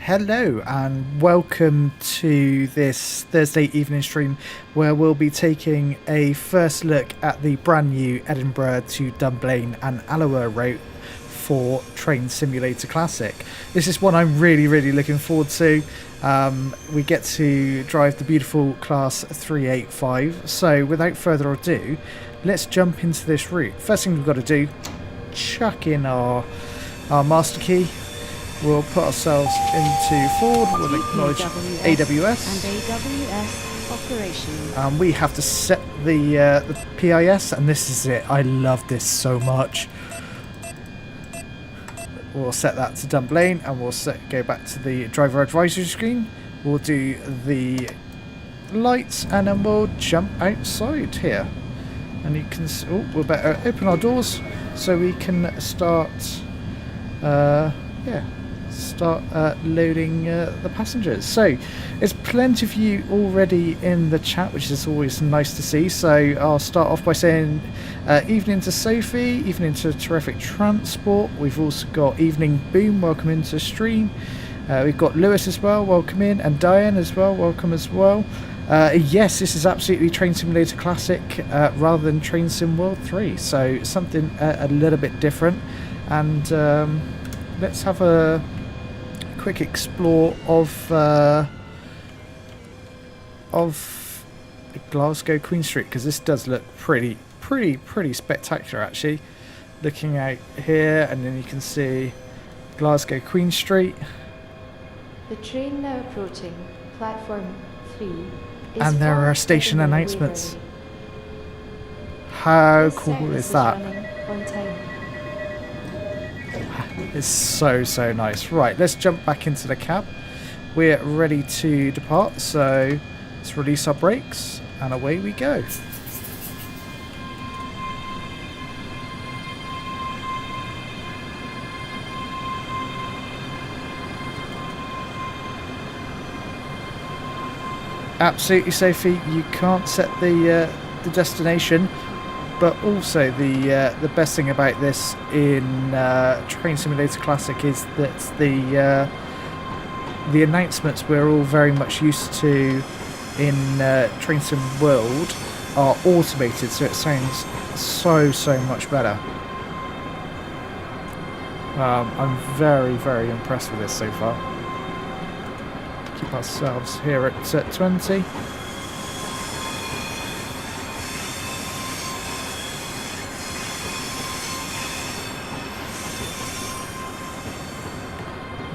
Hello and welcome to this Thursday evening stream where we'll be taking a first look at the brand new Edinburgh to Dunblane and Alloa route for Train Simulator Classic. This is one I'm really looking forward to. We get to drive the beautiful Class 385, so without further ado, let's jump into this route. First thing we've got to do, chuck in our master key. We'll put ourselves into forward, we'll acknowledge AWS. And AWS operations. We have to set the PIS, and this is it. I love this so much. We'll set that to Dunblane, and we'll go back to the driver advisory screen. We'll do the lights, and then we'll jump outside here. And you can, we'll better open our doors so we can start, loading the passengers. So there's plenty of you already in the chat, which is always nice to see. So I'll start off by saying evening to Sophie, evening to Terrific Transport. We've also got evening Boom, welcome into the stream. We've got Lewis as well, welcome in, and Diane as well, welcome as well. Yes, this is absolutely Train Simulator Classic rather than Train Sim World 3, so something a little bit different. And let's have a quick explore of Glasgow Queen Street, because this does look pretty spectacular actually. Looking out here, and then you can see Glasgow Queen Street. The train now approaching platform 3 is and there are station announcements. How cool is that? It's so nice. Right, let's jump back into the cab. We're ready to depart, so let's release our brakes and away we go. Absolutely, Sophie, you can't set the destination. But also the best thing about this in Train Simulator Classic is that the announcements we're all very much used to in Train Sim World are automated, so it sounds so much better. I'm very impressed with this so far. Keep ourselves here at 20.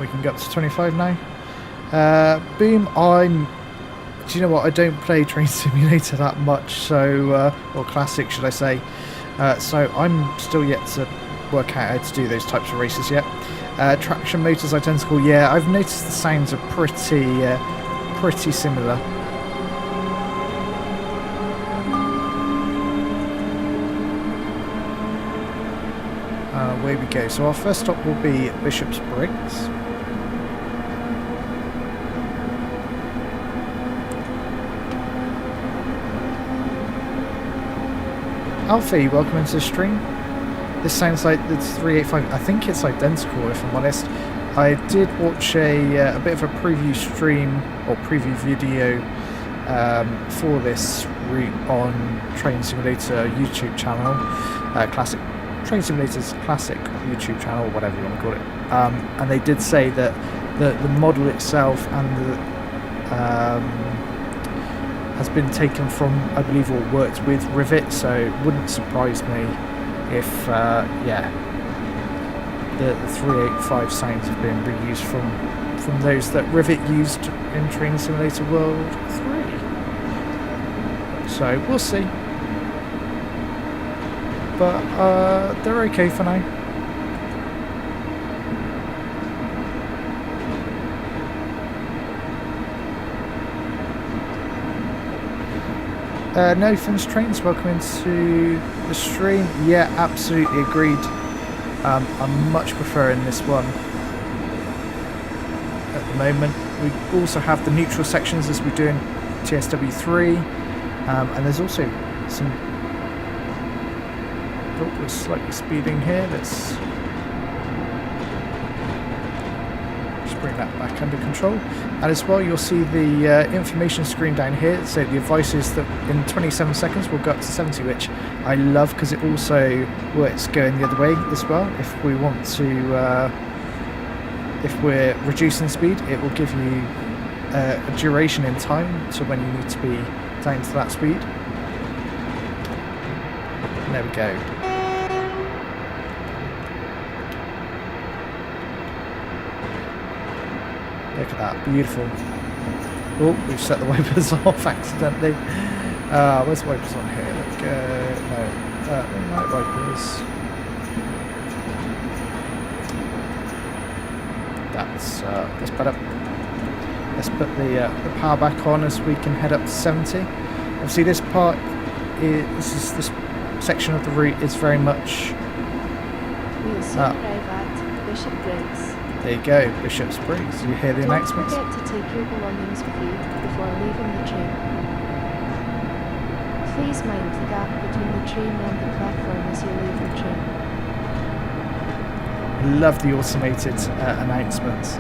We can get up to 25 now. Boom, do you know what, I don't play Train Simulator that much, so, or Classic should I say, so I'm still yet to work out how to do those types of races yet. Traction motors identical, yeah, I've noticed the sounds are pretty similar. Away we go, so our first stop will be Bishop's Briggs. Alfie, welcome into the stream. This sounds like the 385. I think it's identical, if I'm honest. I did watch a bit of a preview stream or preview video for this route on Train Simulator YouTube channel, Classic Train Simulator's Classic YouTube channel, whatever you want to call it. And they did say that the model itself and the has been taken from, I believe, or worked with Rivet, so it wouldn't surprise me if, the 385 sounds have been reused from those that Rivet used in Train Simulator World 3. So we'll see. But they're okay for now. No Fins Trains, welcome into the stream. Yeah, absolutely agreed. I'm much preferring this one at the moment. We also have the neutral sections as we do in TSW3, and there's also some. Oh, we're slightly speeding here. Let's just bring that back under control. And as well, you'll see the information screen down here. So the advice is that in 27 seconds we'll go up to 70, which I love because it also works going the other way as well. If we want to, if we're reducing speed, it will give you a duration in time to when you need to be down to that speed. And there we go. Look at that, beautiful. Oh, we've set the wipers off accidentally. Where's the wipers on here? There we go. No, night wipers. That's better. Let's put the power back on as we can head up to 70. Obviously, this part this section of the route is very much. We'll soon arrive at Bishop Briggs. There you go, Bishop's Briggs. You hear the announcements? Don't forget to take your belongings with you before leaving the train. Please mind the gap between the train and the platform as you leave the train. Love the automated announcements.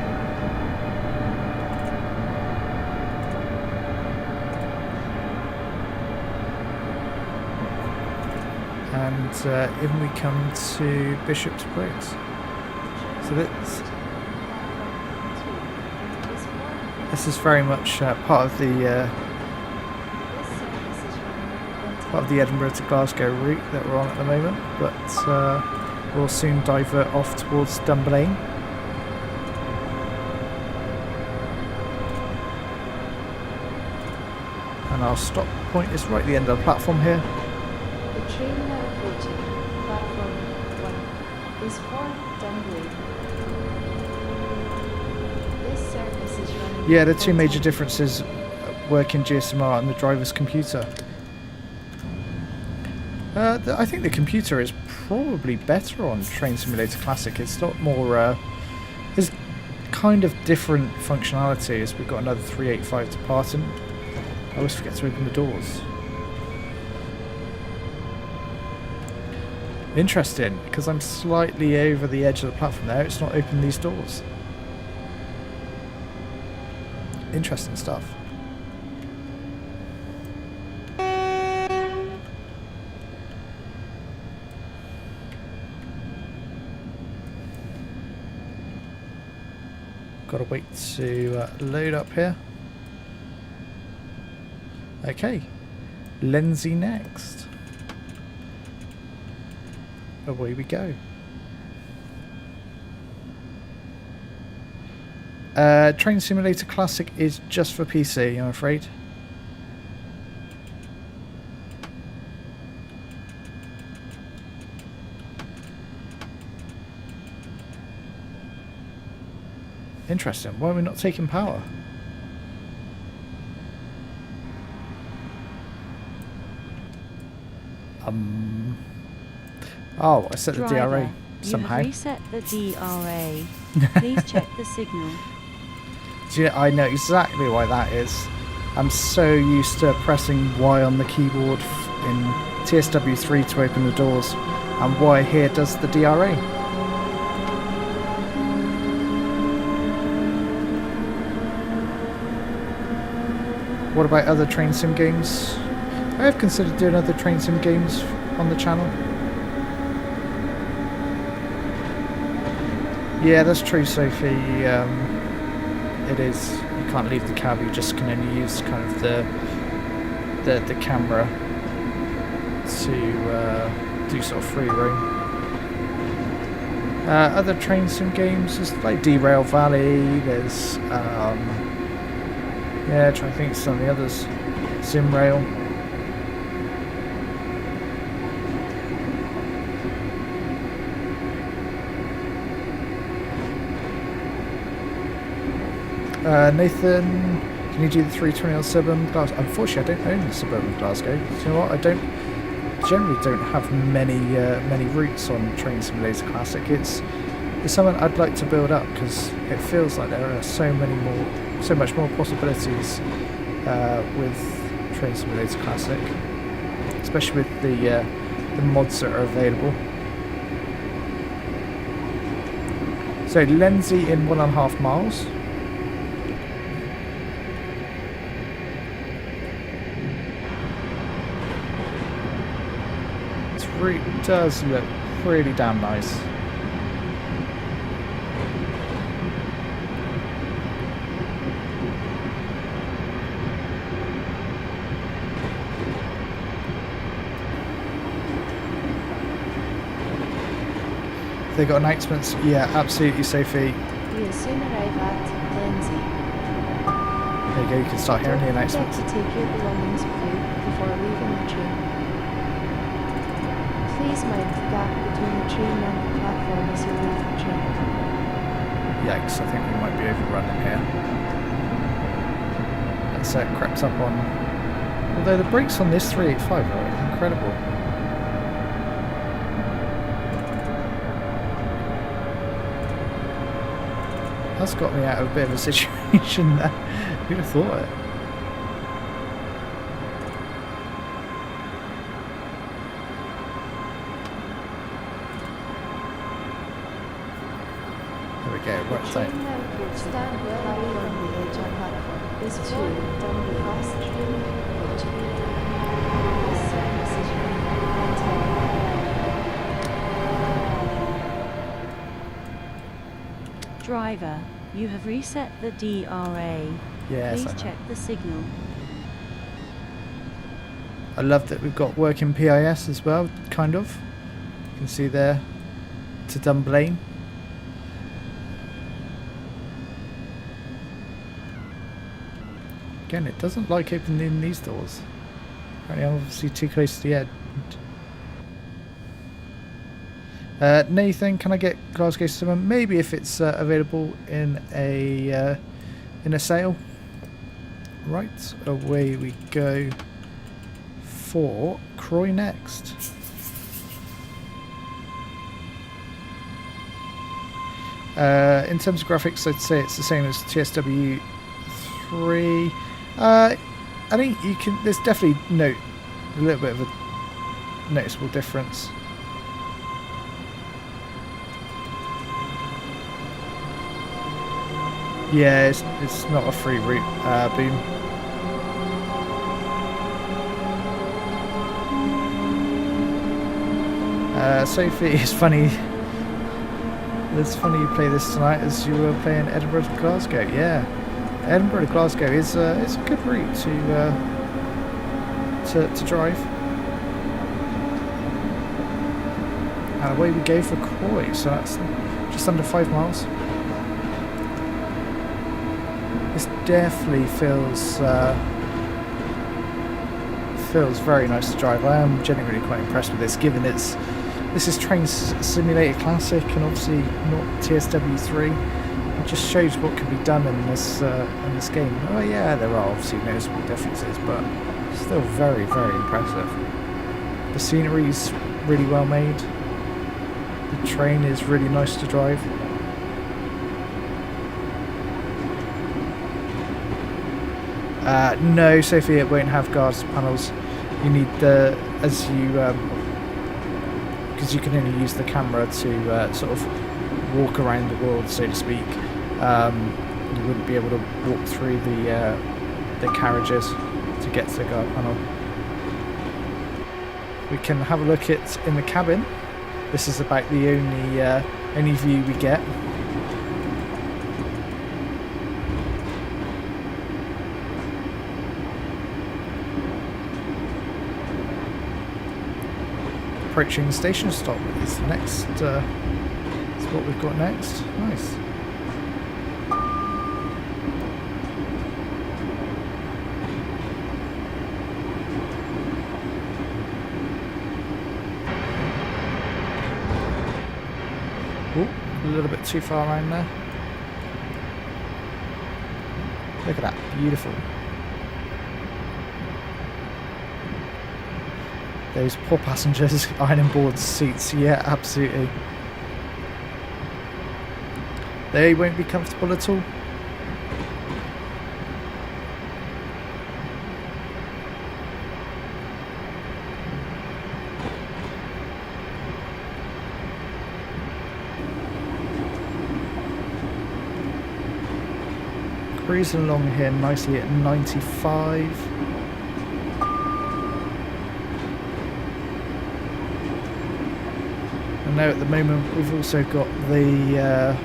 And in we come to Bishop's Briggs. So this is very much part of the Edinburgh to Glasgow route that we're on at the moment, but we'll soon divert off towards Dunblane. And our stop point is right at the end of the platform here. The train now approaching platform 1 is for Dunblane. This service is running. Yeah, the two major differences working GSMR and the driver's computer. I think the computer is probably better on Train Simulator Classic. It's a lot more. There's kind of different functionality as we've got another 385 to part in. I always forget to open the doors. Interesting, because I'm slightly over the edge of the platform there. It's not opened these doors. Interesting stuff. Gotta wait to load up here. Okay, Lindsay next. Away we go. Train Simulator Classic is just for PC, I'm afraid. Interesting. Why are we not taking power? Oh, I set the DRA somehow. You have reset the DRA. Please check the signal. I know exactly why that is. I'm so used to pressing Y on the keyboard in TSW3 to open the doors, and Y here does the DRA. What about other train sim games? I have considered doing other train sim games on the channel. Yeah, that's true, Sophie. It is. You can't leave the cab. You just can only use kind of the camera to do sort of free roam. Other train sim games, there's like Derail Valley. There's yeah, trying to think of some of the others. Simrail. Nathan, can you do the 320 on Suburban Glasgow? Unfortunately, I don't own the Suburban Glasgow. Do you know what? I generally don't have many routes on Train Simulator Classic. It's something I'd like to build up because it feels like there are so much more possibilities with Train Simulator Classic, especially with the mods that are available. So Lindsay in 1.5 miles. does look really damn nice. They got announcements? Yeah, absolutely, Sophie. We will soon arrive at Lindsay. There you go, you can start hearing the announcements. Don't forget to take your belongings with you before leaving the train. Please mind the gap between the train and the platform as you leave the train. Yikes, I think we might be overrunning here. That's crept up on... Although the brakes on this 385 are incredible. That's got me out of a bit of a situation there. Who'd have thought it? There we go, right Train side. now approach stand well away on the edge of platform. Is to Dunblane Class train approaching. This service is running Driver, you have reset the DRA. Yes, I Please know. check the signal. I love that we've got working PIS as well, kind of. You can see there to Dunblane. Again, it doesn't like opening these doors. Apparently I'm obviously too close to the edge. Nathan, can I get Glasgow Cinema? Maybe if it's available in a sale. Right, away we go for Croy next. In terms of graphics, I'd say it's the same as TSW 3. I think you can. There's definitely a little bit of a noticeable difference. Yeah, it's not a free route, Boom. Sophie, it's funny. It's funny you play this tonight as you were playing Edinburgh to Glasgow. Yeah, Edinburgh to Glasgow is a good route to drive. And away we go for Croy. So that's just under 5 miles. This definitely feels very nice to drive. I am genuinely quite impressed with this, given this is Train Simulator Classic and obviously not TSW3. It just shows what can be done in this game. Oh yeah, there are obviously noticeable differences, but still very, very impressive. The scenery is really well made. The train is really nice to drive. No, Sophie, it won't have guards panels. You need the, because you can only use the camera to sort of walk around the world, so to speak. You wouldn't be able to walk through the carriages to get to the guard panel. We can have a look at in the cabin. This is about the only view we get. Approaching station stop is next. Is what we've got next. Nice. Oh, a little bit too far around there. Look at that, beautiful. Those poor passengers ironing board seats, yeah, absolutely. They won't be comfortable at all. Cruising along here nicely at 95. know at the moment we've also got the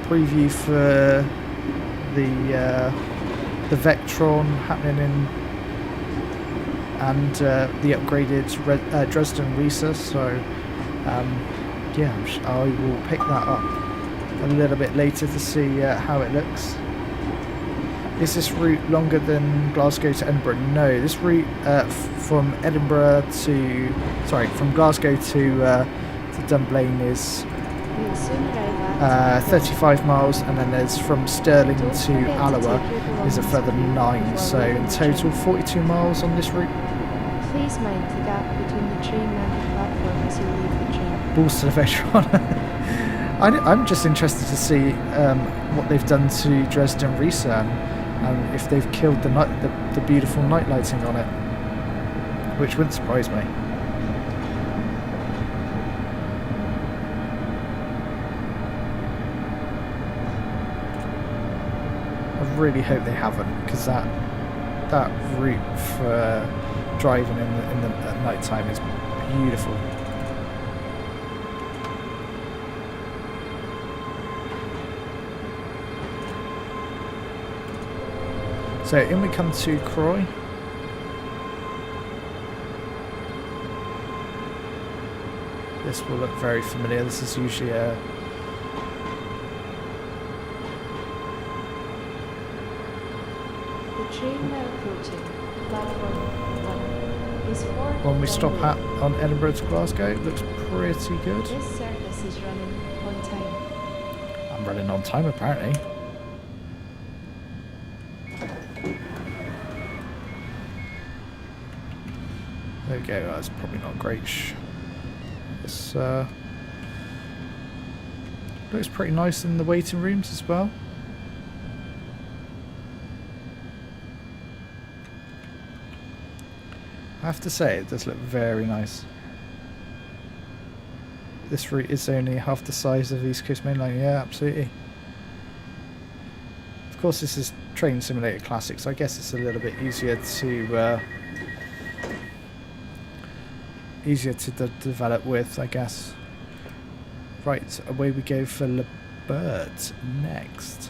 preview for the Vectron happening in, and the upgraded Dresden Risa. So yeah, I will pick that up a little bit later to see how it looks. Is this route longer than Glasgow to Edinburgh? No, this route from Glasgow to Dunblane is We'll soon arrive at 35 miles, and then there's from Stirling to Alloa is a further 9, so in total 42 miles on this route. Please mind the gap between the train and the platform as you leave the train. Balls to the Vectron. I'm just interested to see what they've done to Dresden Risa, and if they've killed the beautiful night lighting on it, which wouldn't surprise me. I really hope they haven't, because that route for driving at night time is beautiful. So in we come to Croy. This will look very familiar. This is usually a The train now approaching platform 1 is for when we stop at on Edinburgh to Glasgow. It looks pretty good. This service is running on time. I'm running on time apparently. There we go. That's probably not great. This looks pretty nice in the waiting rooms as well. I have to say, it does look very nice. This route is only half the size of East Coast Main Line. Yeah, absolutely. Of course, this is Train Simulator Classic, so I guess it's a little bit easier to develop with, I guess. Right, away we go for Le Bert next.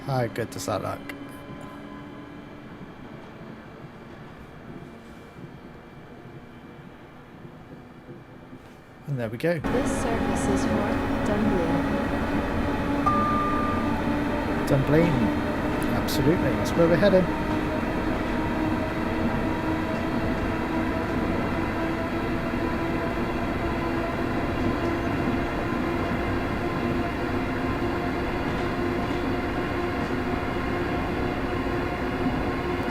How good does that look? And there we go. This service is for Dunblane. Dunblane. Absolutely, that's where we're heading.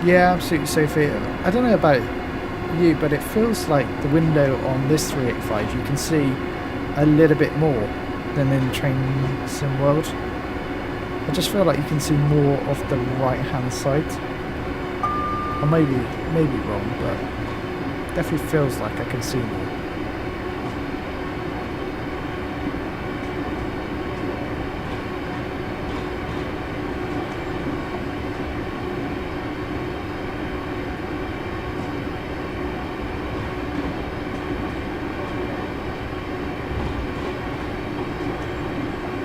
Yeah, absolutely, Sophie. I don't know about you, but it feels like the window on this 385 you can see a little bit more than in Train Sim World. I just feel like you can see more of the right hand side. I may be wrong, but it definitely feels like I can see more.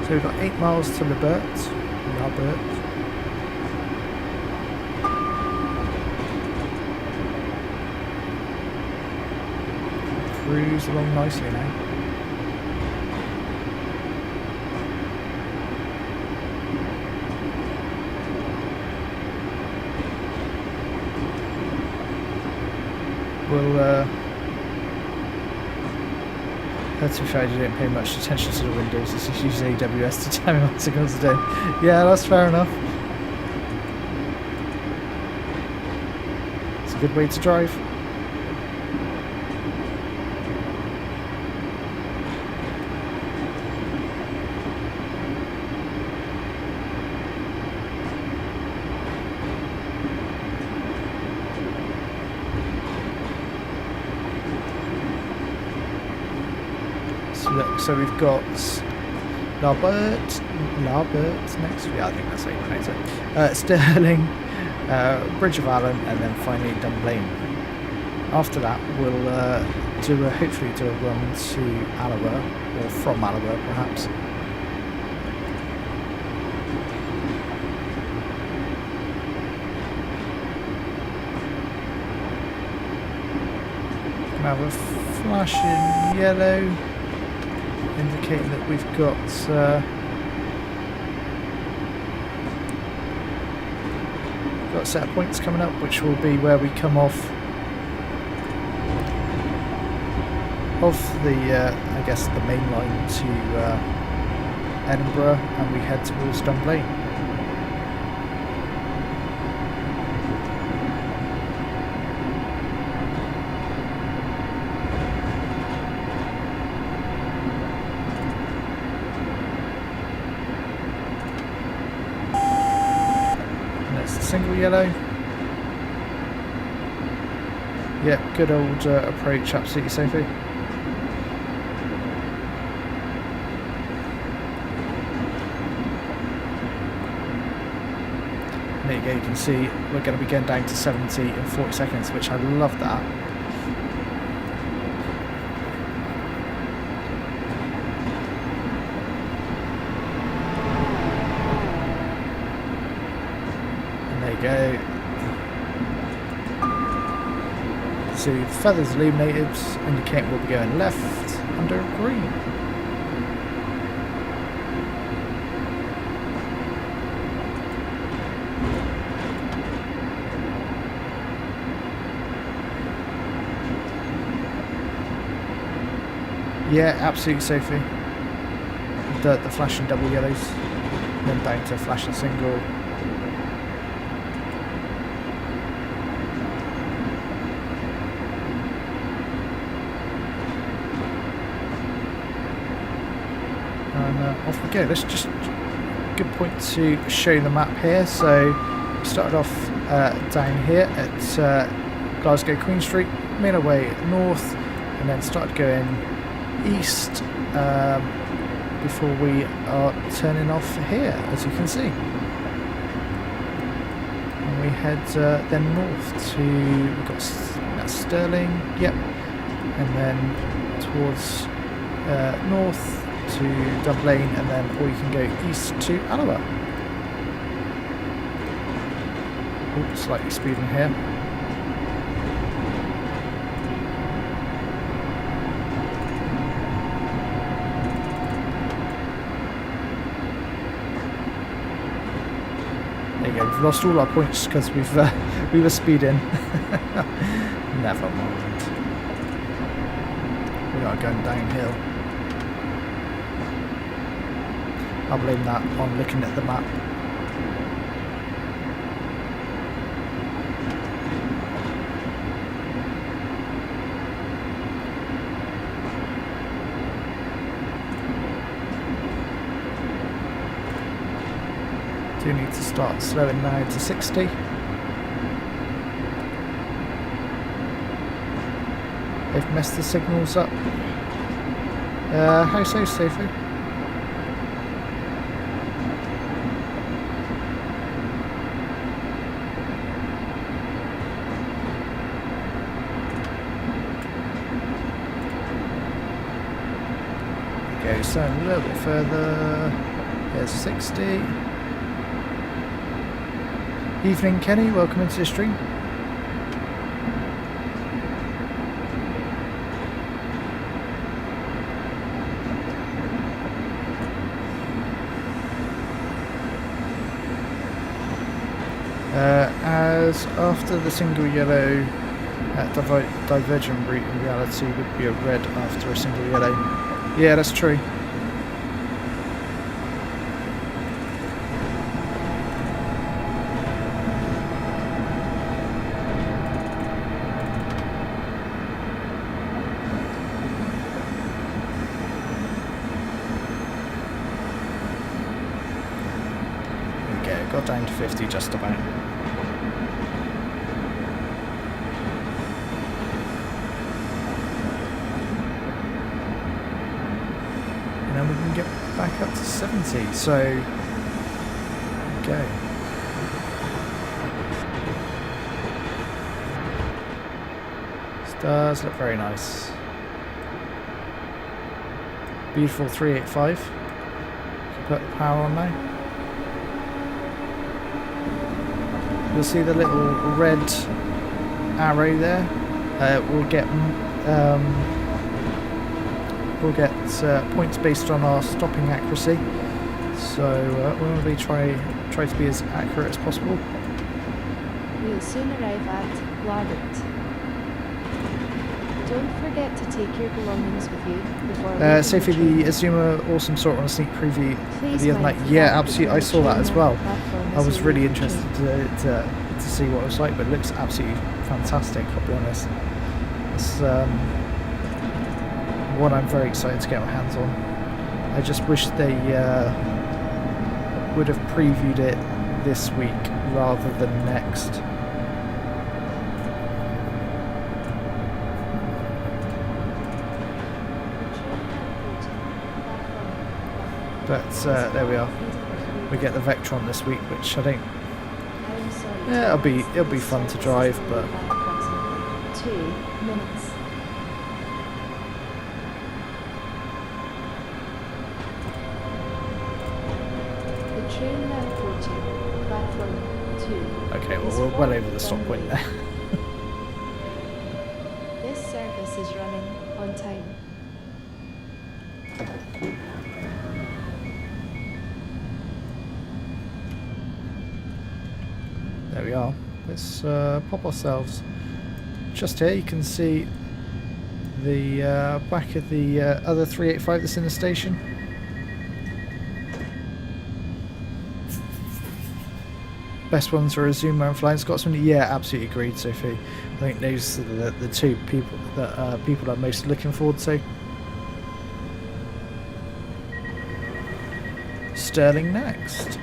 So we've got 8 miles to Le Bert. Cruise along nicely now. We'll that's if I didn't pay much attention to the windows. It's just using AWS to tell me what signals are doing. Yeah, that's fair enough. It's a good way to drive. So we've got Larbert next. Yeah, I think that's how you pronounce it. Stirling, Bridge of Allen, and then finally Dunblane. After that, we'll hopefully do a run to Alloa, or from Alloa perhaps. Gonna have a flash in yellow, indicating that we've got a set of points coming up, which will be where we come off of the I guess the main line to Edinburgh, and we head towards Dunblane. Single yellow. Yep, good old approach, absolutely Sophie. There you go, you can see we're going to be going down to 70 in 40 seconds, which I love that. Go. So the feathers illuminated, indicating we'll be going left under green. Yeah, absolutely Sophie. The flashing double yellows, then down to flashing single. Off we go. Let's just good point to show the map here. So we started off down here at Glasgow Queen Street, made our way north, and then started going east before we are turning off here, as you can see. And we head then north to, we've got that's Stirling, yep, and then towards north to Dublane, and then or you can go east to Alloa. Oh, slightly speeding here. There you go, we've lost all our points because we were speeding. Never mind. We are going downhill. I'll blame that on looking at the map. Do need to start slowing now to 60. They've messed the signals up. How so, Sophie? So a little bit further, there's 60. Evening Kenny, welcome into the stream. As after the single yellow divergent route in reality would be a red after a single yellow. Yeah, that's true. Got down to 50 just about. And then we can get back up to 70. So, okay. This does look very nice. Beautiful 385. Put the power on now. You'll see the little red arrow there. We'll get points based on our stopping accuracy. So we want to try to be as accurate as possible. We'll soon arrive at Glasgow. Don't forget to take your belongings with you before Sophie, the Azuma awesome sort on a sneak preview the other night. Yeah, absolutely. I saw that as well. I was really interested to see what it was like, but it looks absolutely fantastic, I'll be honest. It's one I'm very excited to get my hands on. I just wish they would have previewed it this week rather than next. But there we are. We get the Vectron this week, which I think it'll be fun to drive, but 2 minutes. The train now approaching platform 2. okay, well we're well over the stop point there. This service is running on time. There we are. Let's pop ourselves just here. You can see the back of the other 385 that's in the station. Best ones are Azuma and Flying Scotsman. Yeah, absolutely agreed, Sophie. I think those are the two people that people are most looking forward to. Stirling next.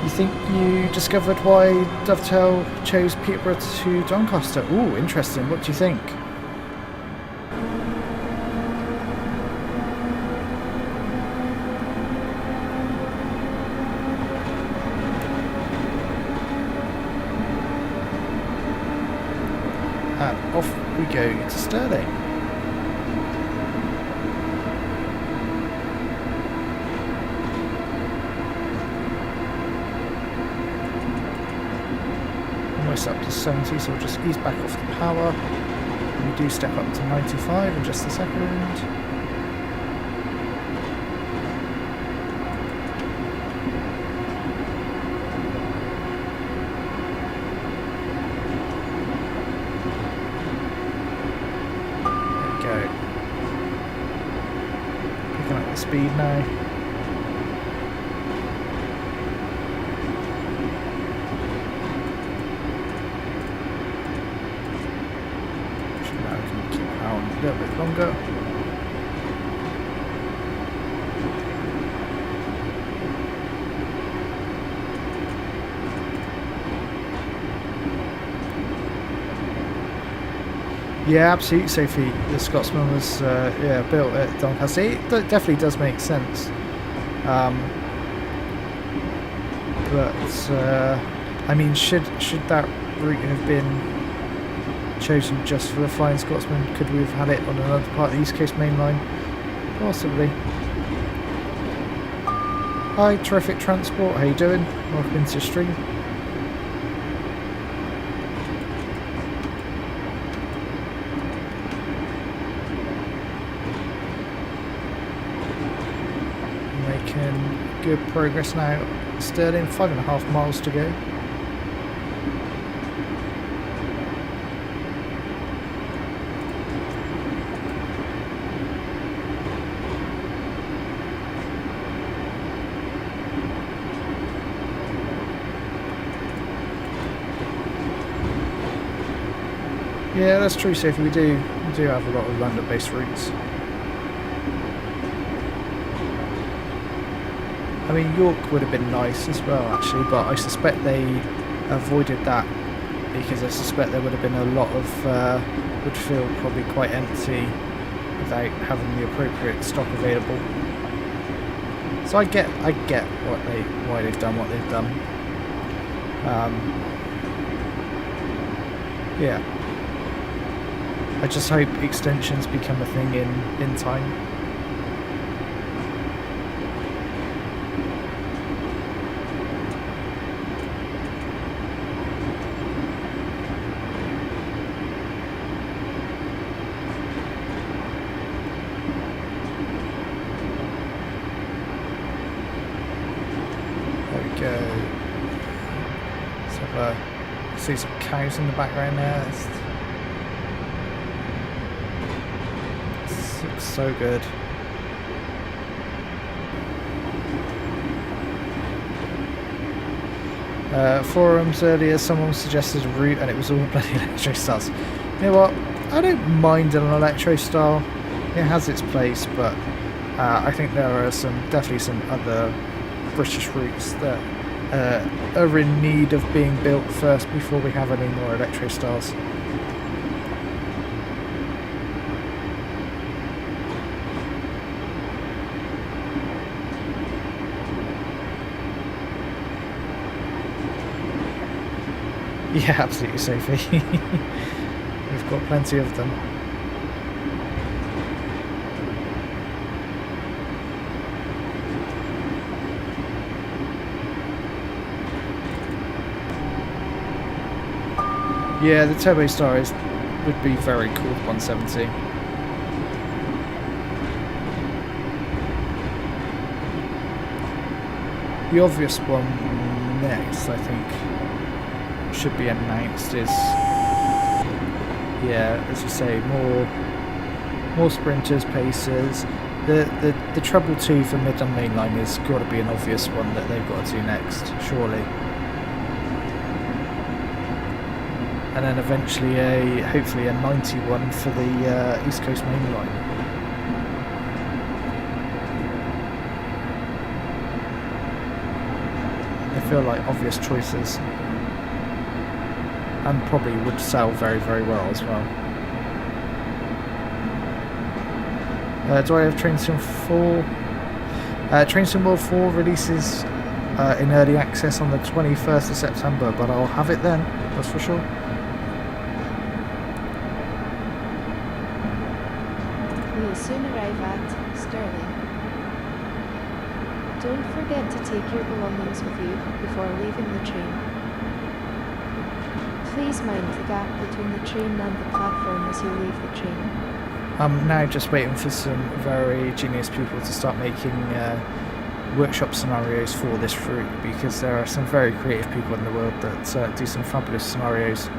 You think you discovered why Dovetail chose Peterborough to Doncaster? Ooh, interesting. What do you think? And off we go to Stirling. Up to 70, so we'll just ease back off the power. We do step up to 95 in just a second. There we go. Picking up the speed now. A little bit longer. Yeah, absolutely, Sophie. The Scotsman was built at Doncaster. It definitely does make sense. But I mean, should that route have been chosen just for the Flying Scotsman? Could we have had it on another part of the East Coast Main Line? Possibly. Hi, Terrific Transport, how you doing? Welcome into the stream. Making good progress now. Stirling, 5.5 miles to go. Yeah, that's true, Sophie. We do have a lot of London-based routes. I mean, York would have been nice as well, actually, but I suspect they avoided that because I suspect there would have been a lot of would feel probably quite empty without having the appropriate stock available. So I get why they've done what they've done. Yeah. I just hope extensions become a thing in time. There we go. Let's have see some cows in the background there. This looks so good. Forums earlier, someone suggested a route and it was all bloody electro styles. You know what? I don't mind an electro style. It has its place, but I think there are definitely some other British routes that are in need of being built first before we have any more electro styles. Yeah, absolutely, Sophie. We've got plenty of them. Yeah, the Turbo Star would be very cool with 170. The obvious one next, I think, should be announced is, yeah, as you say, more sprinters, pacers. The treble 2 for Midland Main Line has got to be an obvious one that they've got to do next, surely. And then eventually hopefully a 91 for the East Coast Main Line. They feel like obvious choices. And probably would sell very, very well as well. Do I have Train Sim 4? Train Sim World 4 releases in early access on the 21st of September, but I'll have it then, that's for sure. We will soon arrive at Stirling. Don't forget to take your belongings with you before leaving the train. Please mind the gap between the train and the platform as you leave the train. I'm now just waiting for some very genius people to start making workshop scenarios for this route, because there are some very creative people in the world that do some fabulous scenarios.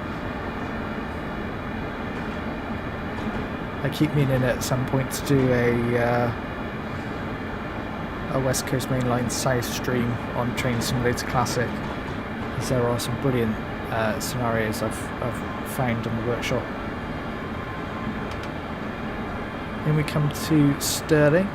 I keep meaning at some point to do a West Coast Main Line South stream on Train Simulator Classic, because there are some brilliant scenarios I've found in the workshop. Then we come to Stirling.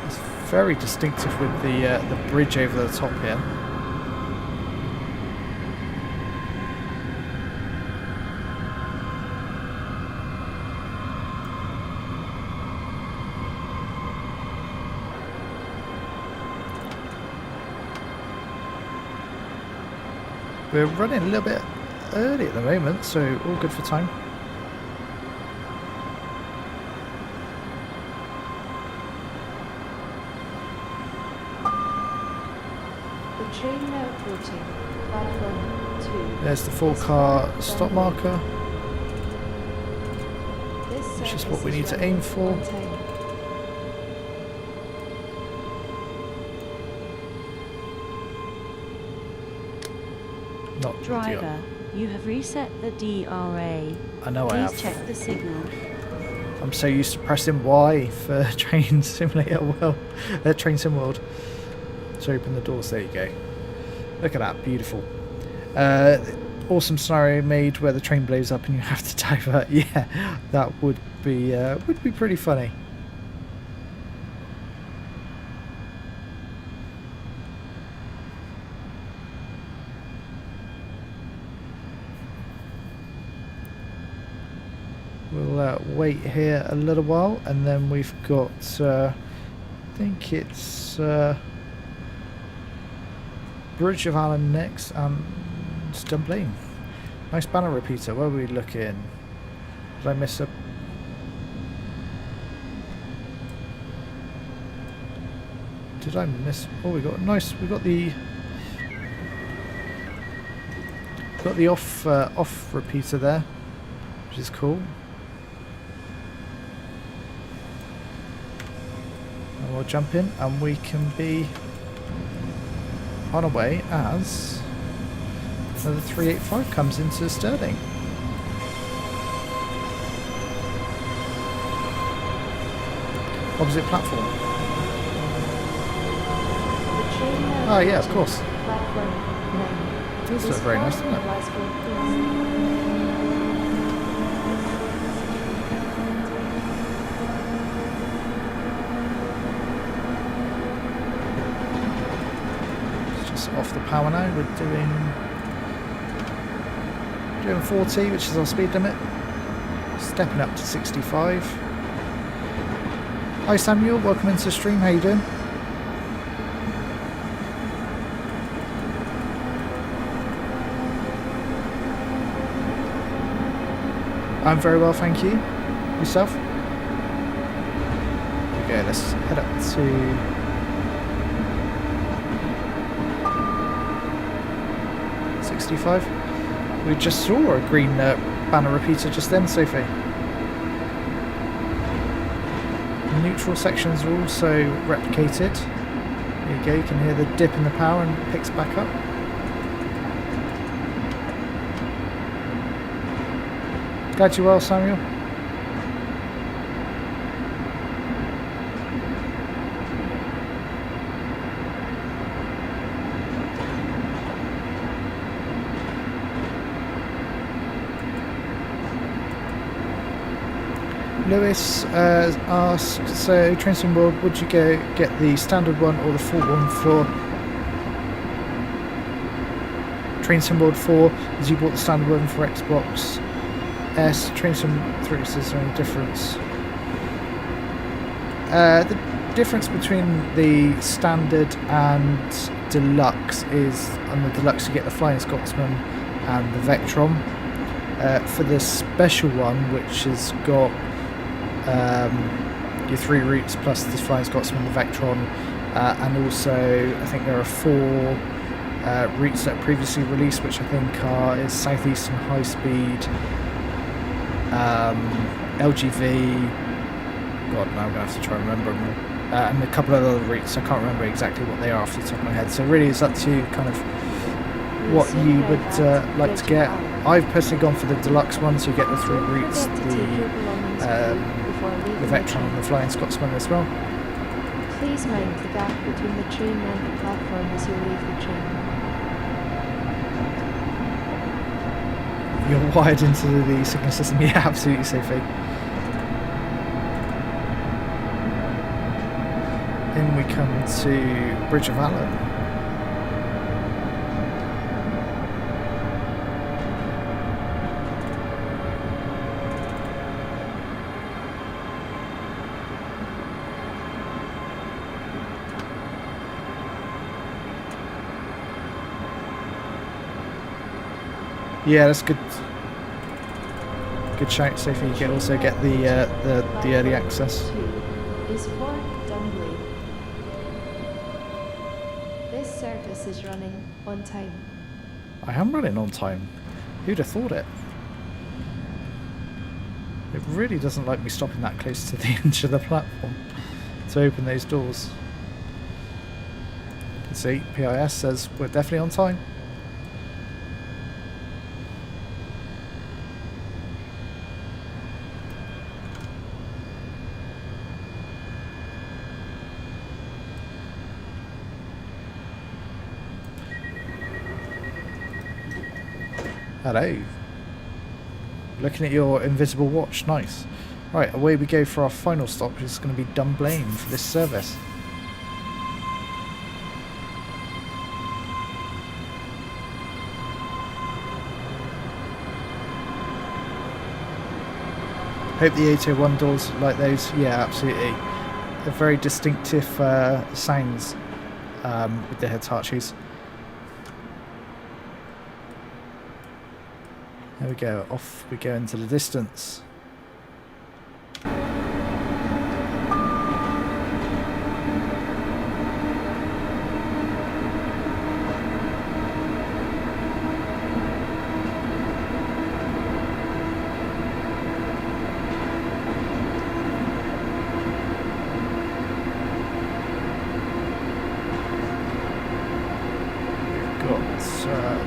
It's very distinctive with the bridge over the top here. We're running a little bit early at the moment, so all good for time. The train now approaching platform 2. There's the 4-car stop marker, This which is service what we need to running aim for. on time. Not the Driver, you have reset the DRA. I know I Please have. check the signal. I'm so used to pressing Y for Train Simulator, well, Train Sim World. So open the doors, there you go. Look at that, beautiful. Awesome scenario made where the train blows up and you have to divert. Yeah, that would be pretty funny. We'll wait here a little while, and then we've got, I think it's Bridge of Allen next, and Dunblane. Nice banner repeater. Where are we looking? Did I miss a... Did I miss... Oh, we got nice. We got the... Got the off repeater there, which is cool. And we'll jump in, and we can be on our way as another 385 comes into Stirling. Opposite platform. Oh yeah, of course. It does look very nice, doesn't it? It's just off the power now. We're doing 40, which is our speed limit. Stepping up to 65. Hi Samuel, welcome into the stream. How you doing? I'm very well, thank you. Yourself? Okay, let's head up to... $65. We just saw a green banner repeater just then, Sophie. The neutral sections are also replicated. There you go, you can hear the dip in the power and it picks back up. Glad you're well, Samuel. Lewis asked, so Train World, would you get the standard one or the full one for Train World 4 as you bought the standard one for Xbox S? Train Sim 3, is there any difference? The difference between the standard and deluxe is on the deluxe you get the Flying Scotsman and the Vectron. For the special one, which has got your 3 routes plus the Flying Scotsman, the Vectron, and also I think there are 4 routes that are previously released, which I think is Southeastern High Speed, LGV, God, now I'm going to have to try and remember them all, and a couple of other routes. I can't remember exactly what they are off the top of my head, so really it's up to kind of what you would like to get. I've personally gone for the deluxe one, so you get the 3 routes, the Vectron and the Flying Scotsman as well. Please mind the gap between the train and the platform as you leave the train. You're wired into the signal system. Yeah, absolutely, Sophie. In we come to Bridge of Allen. Yeah, that's good. Good shout, Sophie. You can also get the early access. Is for Dunblane. This service is running on time. I am running on time. Who'd have thought it? It really doesn't like me stopping that close to the edge of the platform to open those doors. You can see PIS says we're definitely on time. Hello. Looking at your invisible watch. Nice. Right, away we go for our final stop, which is going to be Dunblane for this service. Hope the 801 doors like those. Yeah, absolutely. They're very distinctive sounds with the Hitachi's. There we go, off we go into the distance.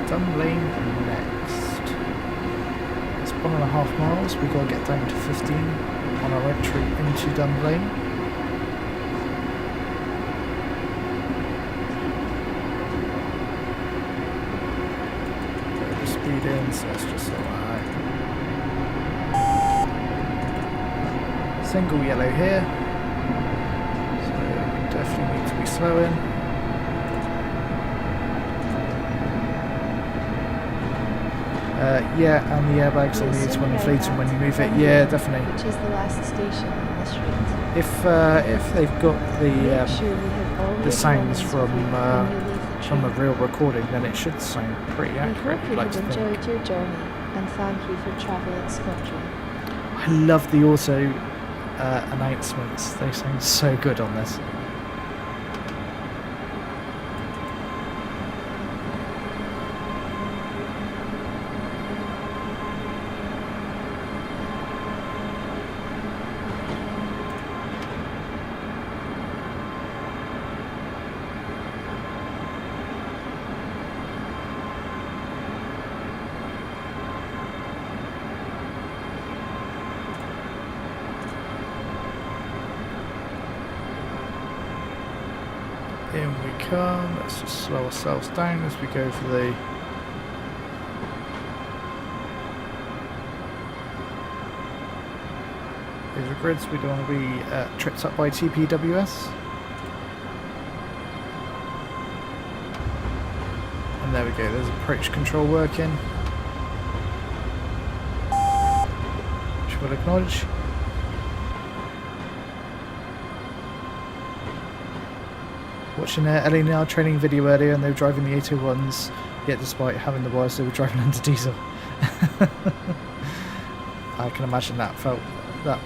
Dunblane next. It's 1.5 miles. We've got to get down to 15 on our entry into Dunblane. Put the speed in, so let's just alright. Single yellow here. So we definitely need to be slowing. Yeah, and the airbags on the A1 inflating when you move it. Yeah, definitely. Which is the last station on the street. If they've got Make sure you have the sounds when you from a leave the real recording, then it should sound pretty train. accurate. We I'd hope like you to have think. enjoyed your journey and thank you for travelling ScotRail. I love the auto announcements. They sound so good on this. In we come. Let's just slow ourselves down as we go for the over grids. We don't want to be tripped up by TPWS. And there we go. There's approach control working, which we'll acknowledge. Watching an LNR training video earlier and they were driving the 801s, yet despite having the wires they were driving under diesel. I can imagine that felt that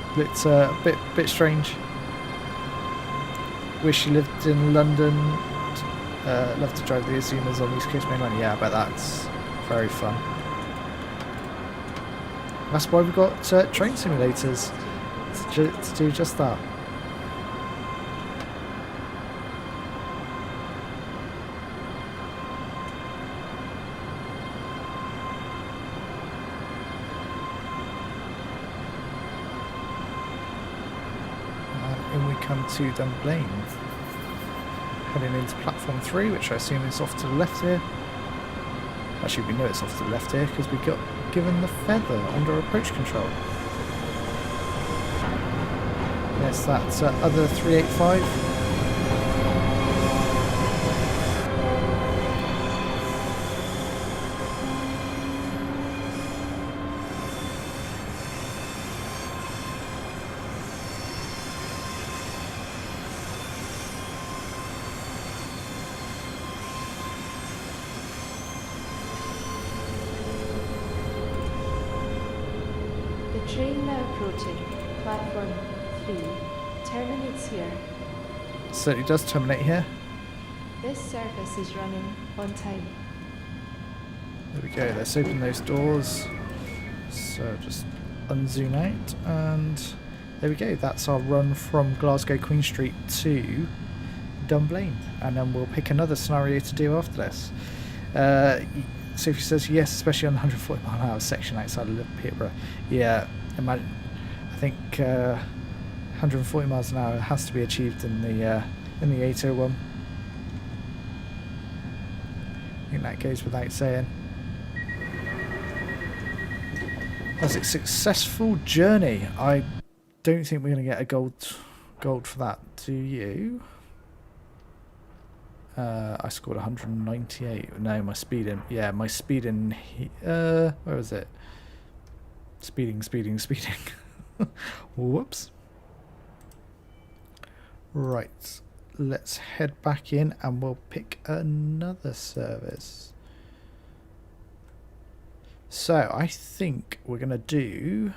bit strange. Wish you lived in London. Love to drive the Azumas on the East Coast Main Line. Yeah, I bet that's very fun. That's why we've got train simulators to do just that. Come to Dunblane, heading into platform 3, which I assume is off to the left here. Actually, we know it's off to the left here because we got given the feather under approach control. Yes, that's other 385. Train now approaching platform 3 terminates here. Certainly does terminate here. This service is running on time. There we go, let's open those doors. So just unzoom out and there we go, that's our run from Glasgow Queen Street to Dunblane, and then we'll pick another scenario to do after this. Sophie says yes, especially on the 140 mile an hour section outside of Peterborough. Yeah, I think 140 miles an hour has to be achieved in the 801. I think that goes without saying. Was it successful journey? I don't think we're going to get a gold for that. Do you? I scored 198. No, my speeding. Yeah, my speeding. Where was it? Speeding. Whoops. Right. Let's head back in and we'll pick another service. So I think we're going to do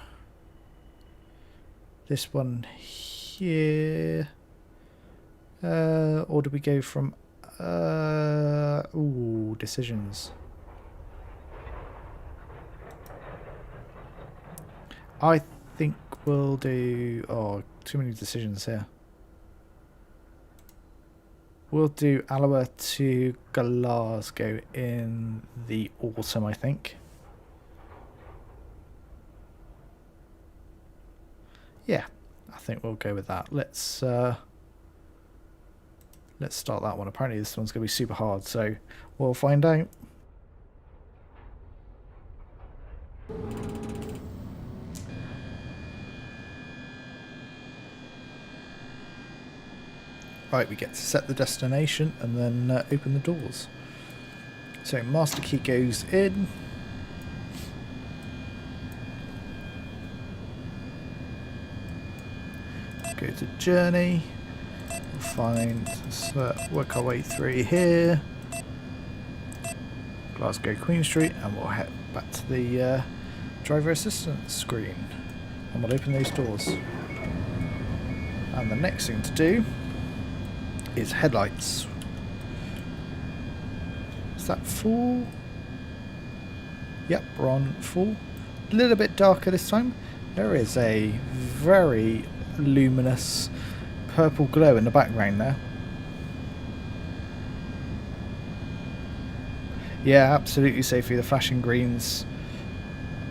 this one here. Or do we go from... ooh, decisions. I think we'll do... Oh, too many decisions here. We'll do Alloa to Glasgow in the autumn, I think. Yeah, I think we'll go with that. Let's start that one. Apparently this one's going to be super hard, so we'll find out. Right, we get to set the destination and then open the doors. So master key goes in. Go to journey. We'll find, work our way through here. Glasgow Queen Street, and we'll head back to the driver assistance screen. And we'll open those doors. And the next thing to do is headlights. Is that full? Yep, we're on full. A little bit darker this time. There is a very luminous purple glow in the background there. Yeah, absolutely, Sophie. The flashing greens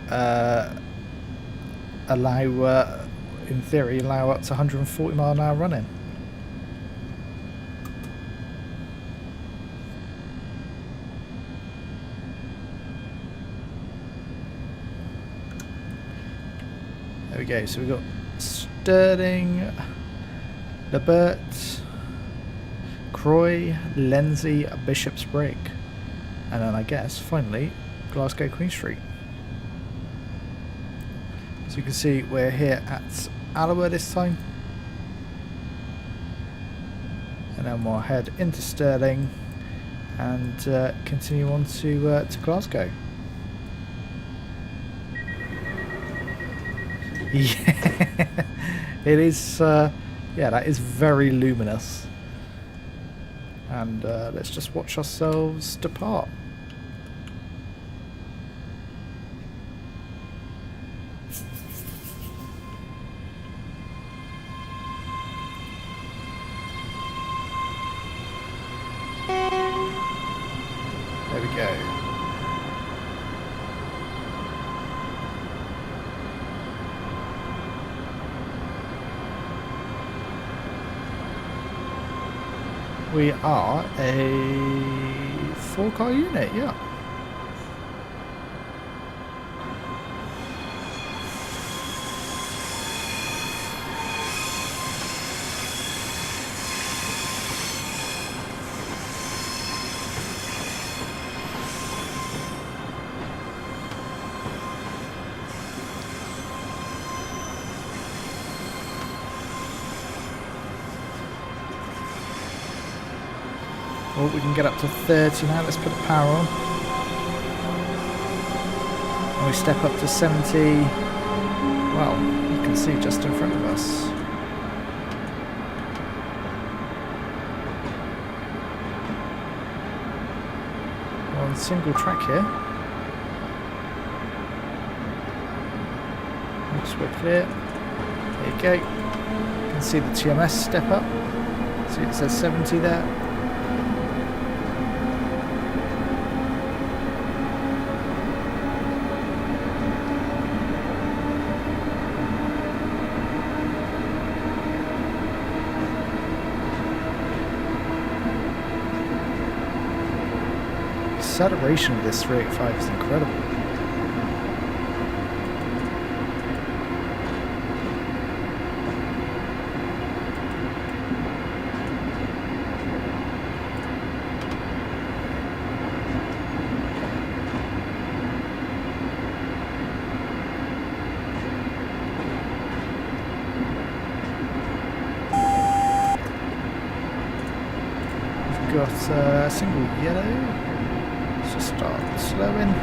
allow, in theory, allow up to 140 mile an hour running. There we go. So we've got Stirling, Lebert, Croy, Lenzie, Bishop's Brig, and then I guess finally Glasgow Queen Street. So you can see we're here at Alloa this time, and then we'll head into Stirling and continue on to Glasgow. Yeah, it is. Yeah, that is very luminous. And let's just watch ourselves depart. There we go. We are a 4-car unit, yeah. Oh, we can get up to 30 now. Let's put the power on. And we step up to 70. Well, you can see just in front of us. We're on single track here. Looks we're clear. There you go. You can see the TMS step up. See it says 70 there. The acceleration of this 385 is incredible. got a single yellow. Let's just start slowing.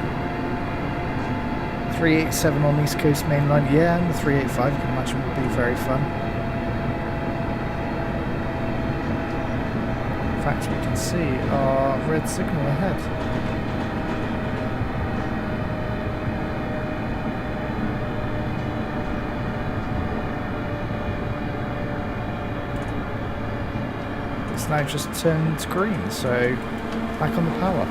387 on East Coast Main Line, yeah, and the 385 you can imagine would be very fun. In fact, we can see our red signal ahead. It's now just turned green, so back on the power.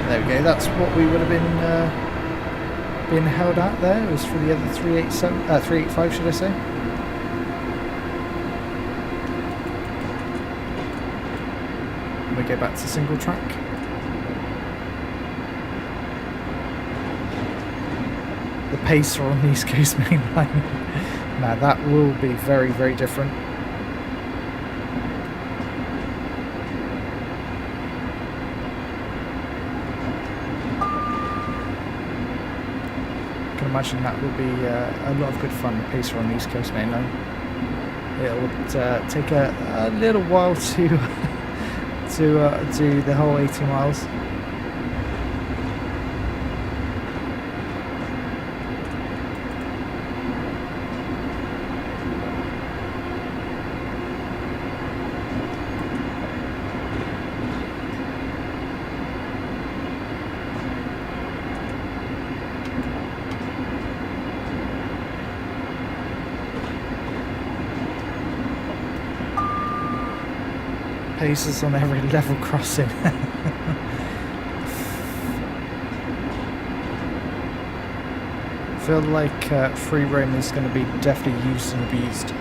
There we go, that's what we would have been held at there. It was for the other 385 should I say. And we go back to single track. The pacer on the East Coast Main Line. Now that will be very, very different. I can imagine that will be a lot of good fun, the pacer on the East Coast Main Line. It will take a little while to do the whole 80 miles. Paces on every level crossing. I feel like free roam is going to be definitely used and abused.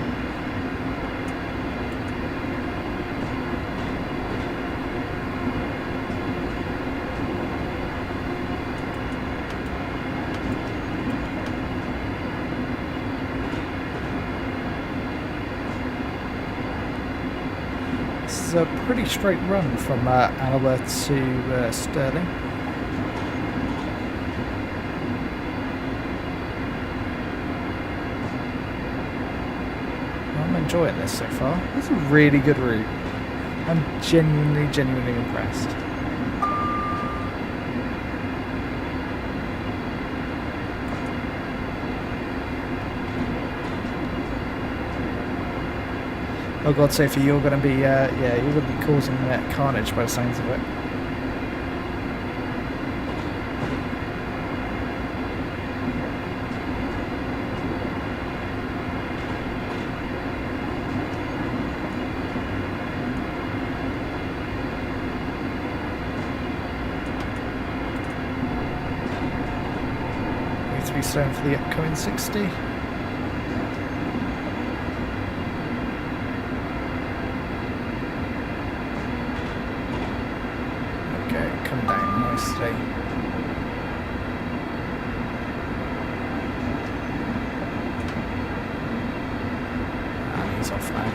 It's a pretty straight run from Alloa to Stirling. I'm enjoying this so far. It's a really good route. I'm genuinely impressed. Oh God, Sophie, you're going to be, yeah, you're going to be causing carnage by the sounds of it. Need to be slowing for the upcoming 60. Come down nicely. And he's off now.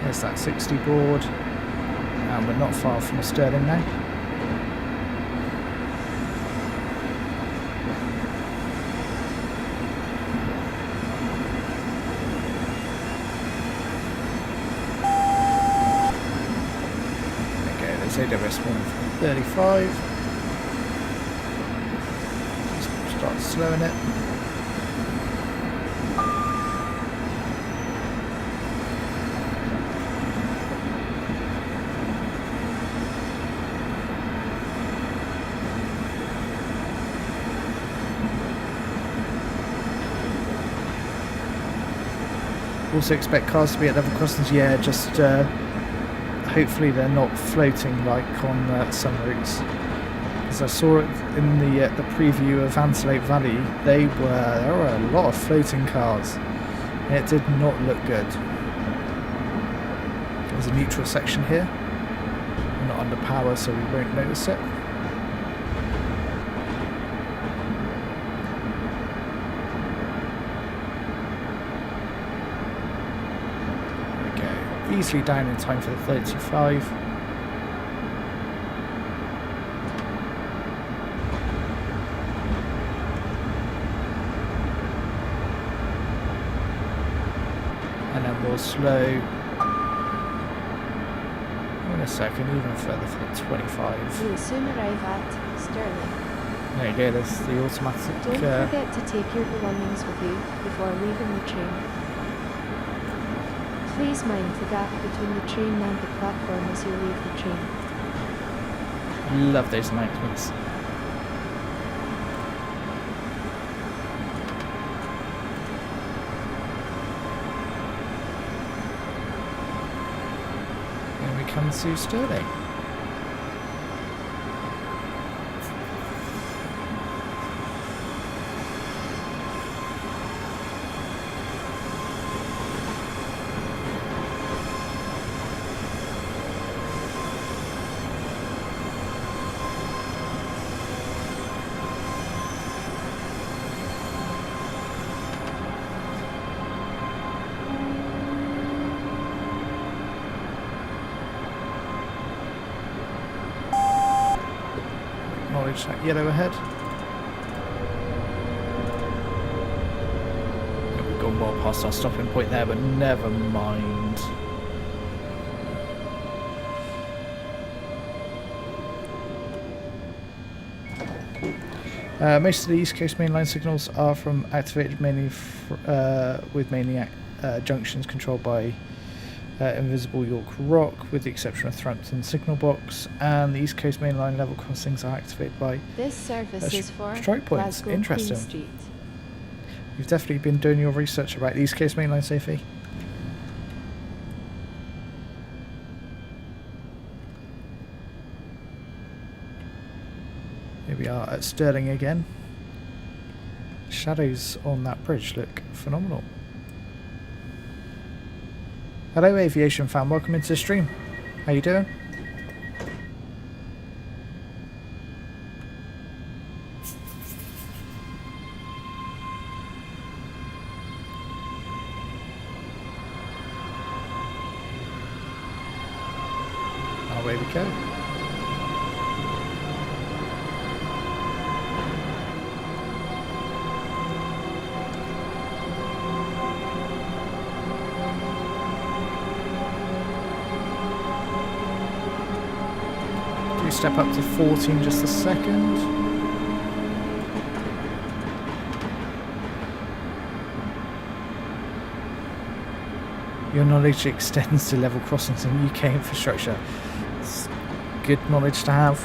There's that 60 board. And we're not far from Stirling now. AWS 135. Just start slowing it. Also expect cars to be at level crossings. Yeah, just hopefully they're not floating like on some routes. As I saw it in the preview of Antelope Valley, there were a lot of floating cars. And it did not look good. There's a neutral section here. We're not under power, so we won't notice it. easily down in time for the 35. And then we'll slow in a second, even further for the 25. You will soon arrive at Stirling. There you go, there's the automatic. Don't forget to take your belongings with you before leaving the train. Please mind the gap between the train and the platform as you leave the train. Love those announcements. Here we come to Stirling. Acknowledge that yellow ahead. We've gone well past our stopping point there, but never mind. Most of the East Coast mainline signals are from activated mainly with mainly junctions controlled by Invisible York Rock, with the exception of Thrampton Signal Box, and the East Coast mainline level crossings are activated by This service is for strike points. Glasgow Interesting. Queen Street. You've definitely been doing your research about the East Coast mainline, Sophie. Here we are at Stirling again. Shadows on that bridge look phenomenal. Hello aviation fan, welcome into the stream. How you doing? Away we go. Step up to 14 just a second. Your knowledge extends to level crossings in UK infrastructure. It's good knowledge to have.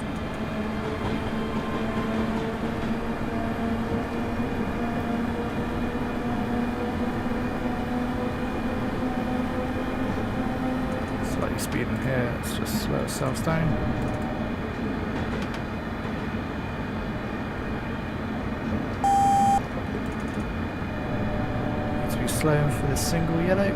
Slightly speeding here, let's just slow ourselves down. Slowing for the single yellow.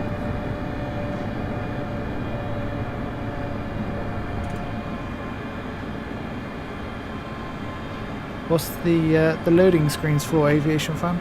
What's the loading screens for, aviation fan?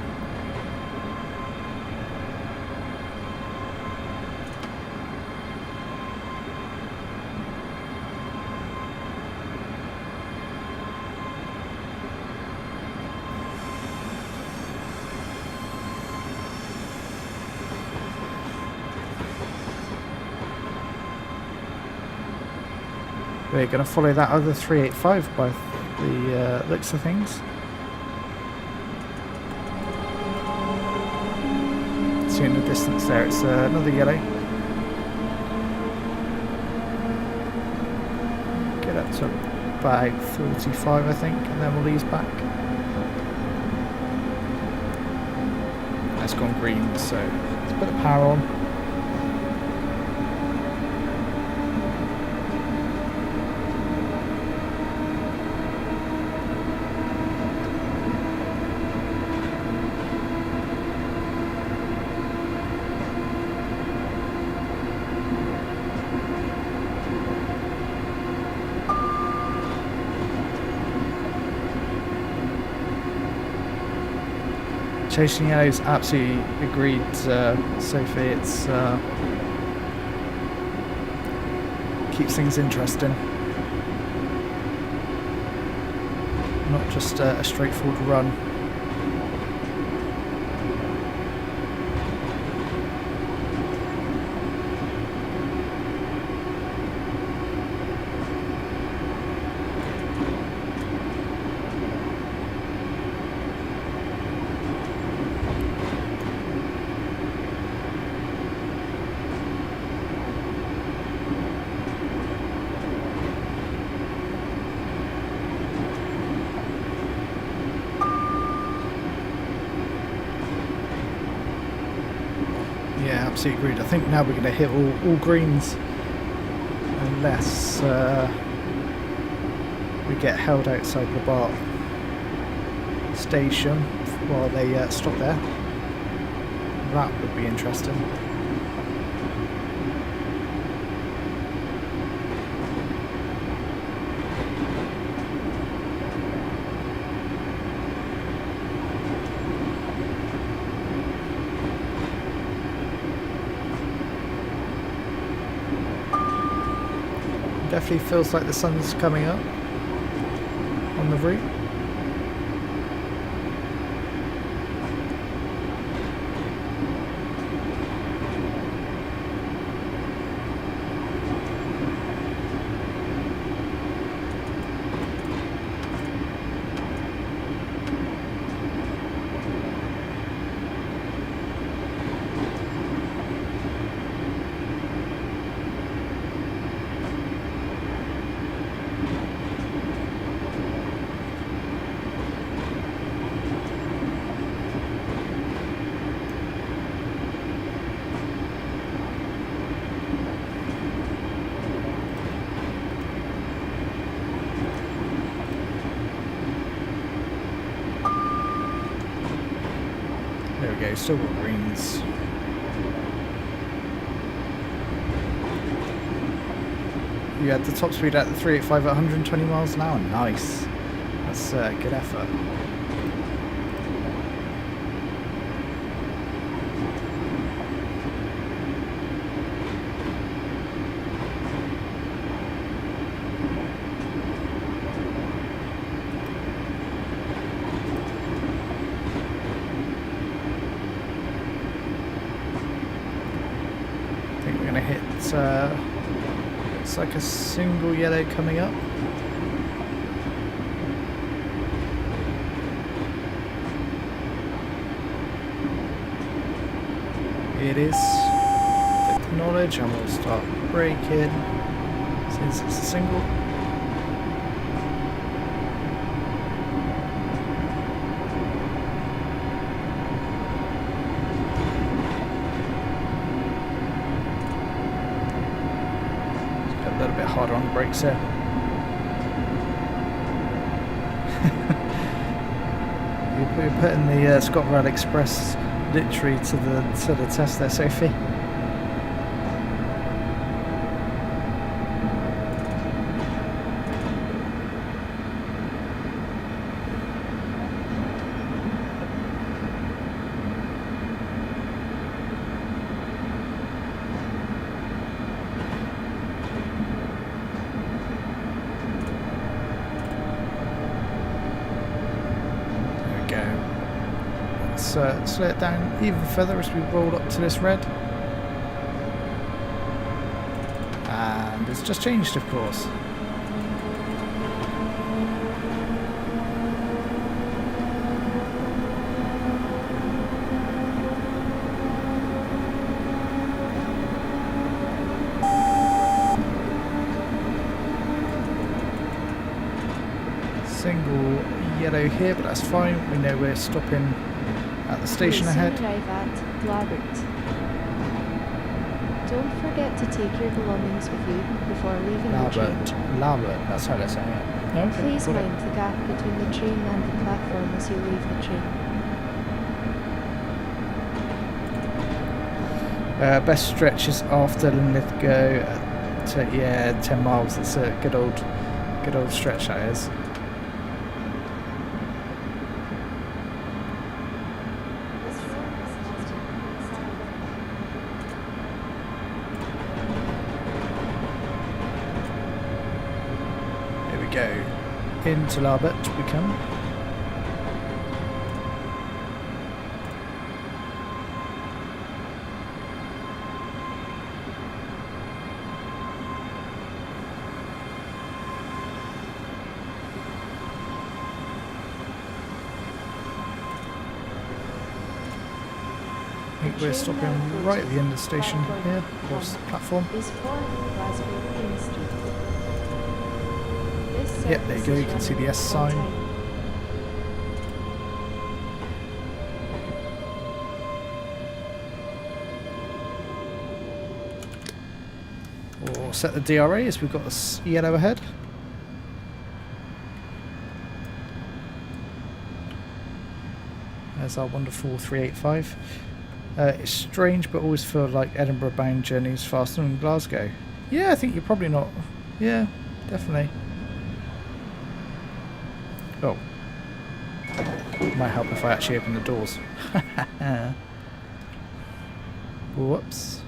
We're going to follow that other 385 by the looks of things. See in the distance there, it's another yellow. Get up to about 45 I think, and then we'll ease back. It's gone green, so let's put the power on. Chasing yellows, absolutely agreed, Sophie. It's Keeps things interesting. Not just a straightforward run. Yeah, absolutely agreed. I think now we're going to hit all greens unless we get held outside the bar station while they stop there. That would be interesting. Definitely feels like the sun's coming up on the route. There we go, still got greens. You had the top speed at the 385 at 120 miles an hour. Nice. That's good effort. I think we're going to hit, it's like a single yellow coming up. It is. Acknowledge, and we'll start braking since it's a single. A little bit harder on the brakes there. You're putting the ScotRail Express literally to the test there, Sophie. Slow it down even further as we roll up to this red. And it's just changed, of course. Single yellow here, but that's fine. We know we're stopping at the station ahead. Arrive at Labert. Don't forget to take your belongings with you before leaving the train. Labert, that's how they say it. Okay, Please got it. mind the gap between the train and the platform as you leave the train. Best stretch is after Linlithgow to 10 miles. It's a good old stretch that is. Into Larbert we come. I think we're stopping right at the end of the station here, or platform. Is 4 Glasgow King Street. This Yep, there you go, you can see the S sign. Or set the DRA as we've got this yellow ahead. There's our wonderful 385. It's strange, but always feel like Edinburgh bound journeys faster than Glasgow. Yeah, I think you're probably not. Yeah, definitely. Oh. Might help if I actually open the doors. Whoops.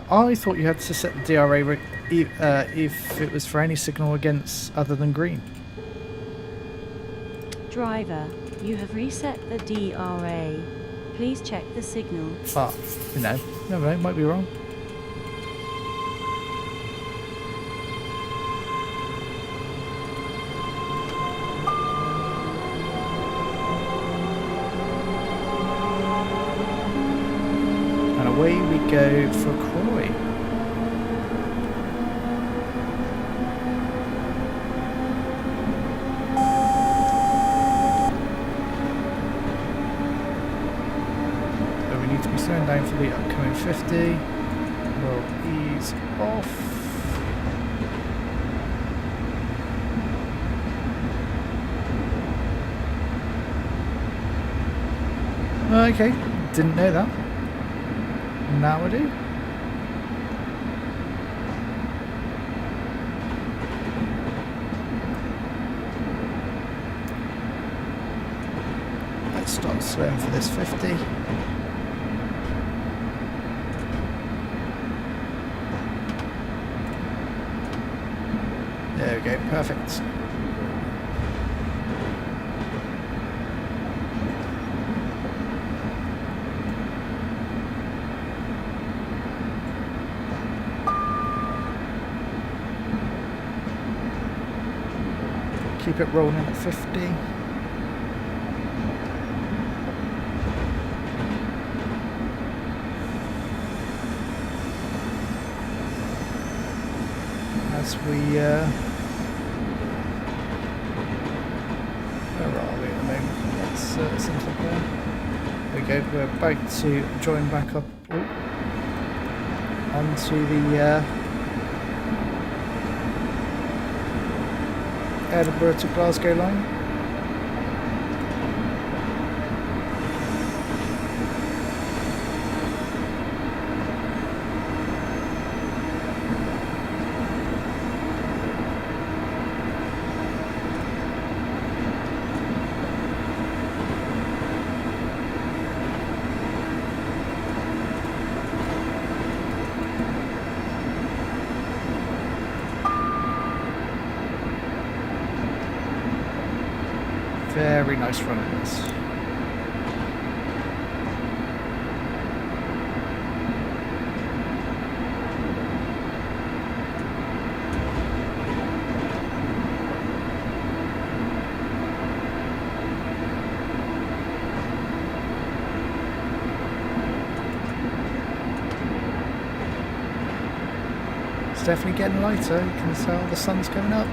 I thought you had to set the DRA if it was for any signal against other than green. Driver, you have reset the DRA. Please check the signal. But, you know, never know, might be wrong. And away we go for Croy. Slowing down for the upcoming 50. We'll ease off. Okay, didn't know that. Now I do. Let's start slowing for this 50. There we go, perfect. Keep it rolling at 50. As we where are we at the moment? Let's into the there. There we go, we're about to join back up onto the Edinburgh to Glasgow line. Very nice run of this. It's definitely getting lighter, you can tell the sun's coming up.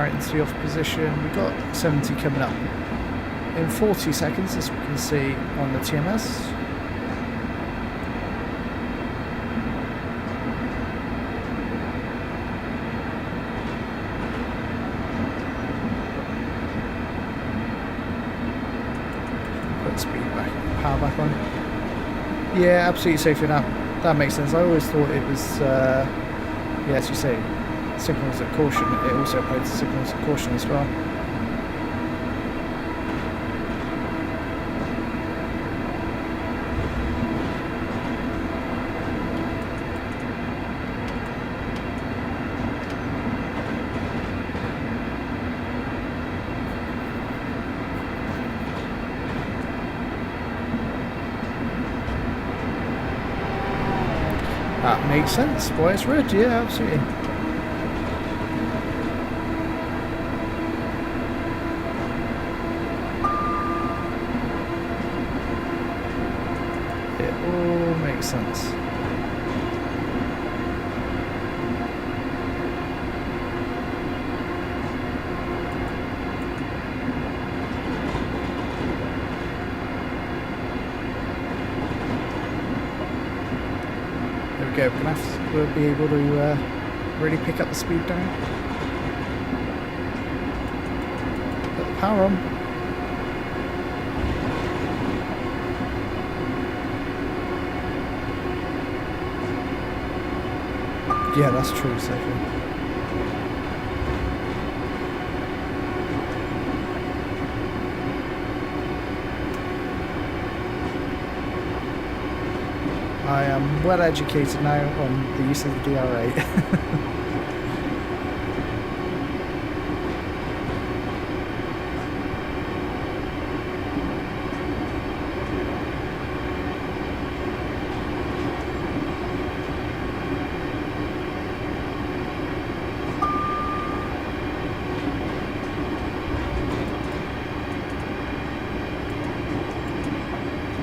power it into the off position. We've got 70 coming up in 40 seconds, as we can see on the TMS. Put speed back, power back on. Yeah, absolutely safe enough. That makes sense. I always thought it was, yeah, as you say, signals at caution. It also applies to signals at caution as well. That makes sense. Why it's red, yeah, absolutely. It all makes sense. We'll be able to really pick up the speed down. Put the power on. Yeah, that's true, Sophie. I am well educated now on the use of the DRA.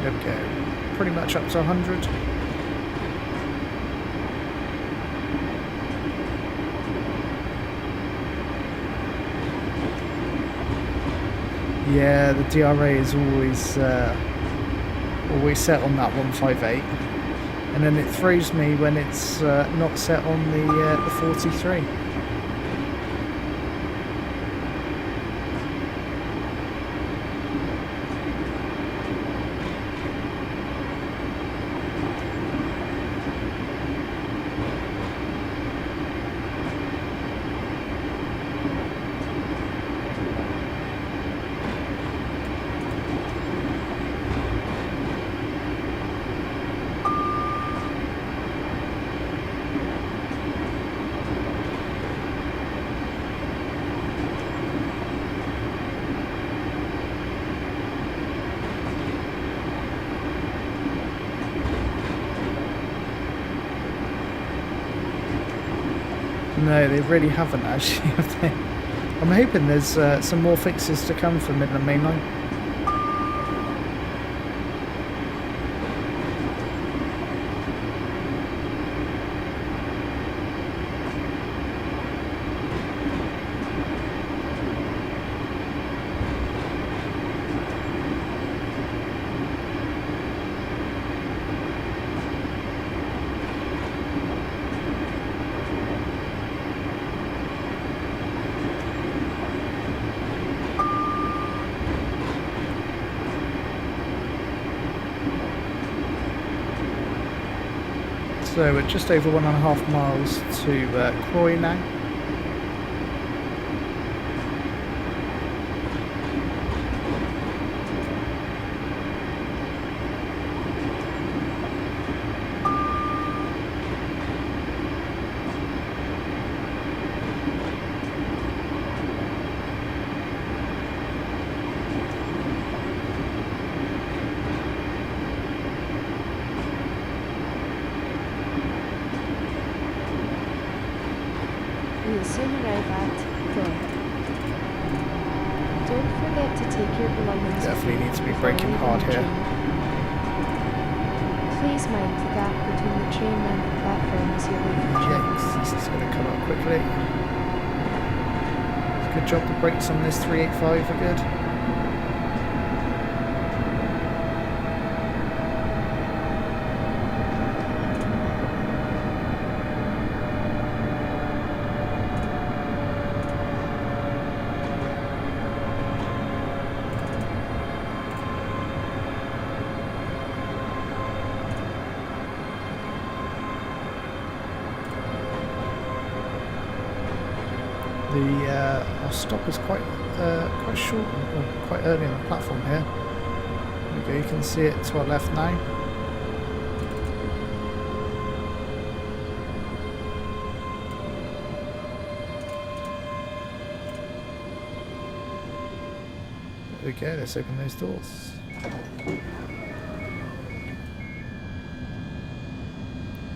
There we go. Pretty much up to 100. Yeah, the DRA is always set on that 158, and then it throws me when it's not set on the 43. No, they really haven't actually, have they? I'm hoping there's some more fixes to come for Midland Main Line. So we're just over 1.5 miles to Croy now. We'll soon arrive at Thorpe. Don't forget to take your belongings. Definitely need to be braking hard here. Please mind the gap between the train and the platform as you leave the train. Yes, this is going to come up quickly. It's good job. The brakes on this 385 are good. Our stop is quite short, or quite early on the platform here. There we go, you can see it to our left now. There we go, let's open those doors.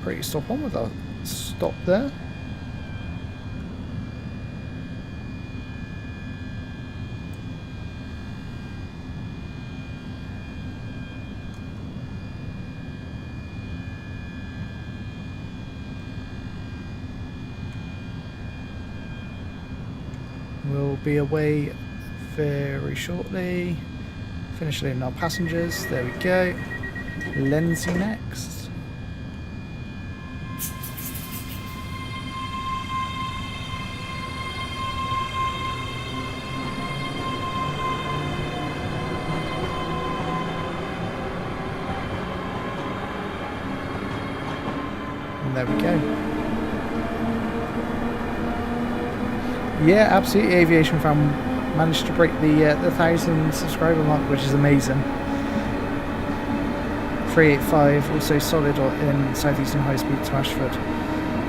Pretty stop on with our stop there. We'll be away very shortly. Finish leaving our passengers. There we go. Lenzie next. And there we go. Yeah, absolutely. Aviation Fan managed to break the 1,000 subscriber mark, which is amazing. 385, also solid in southeastern high speed to Ashford.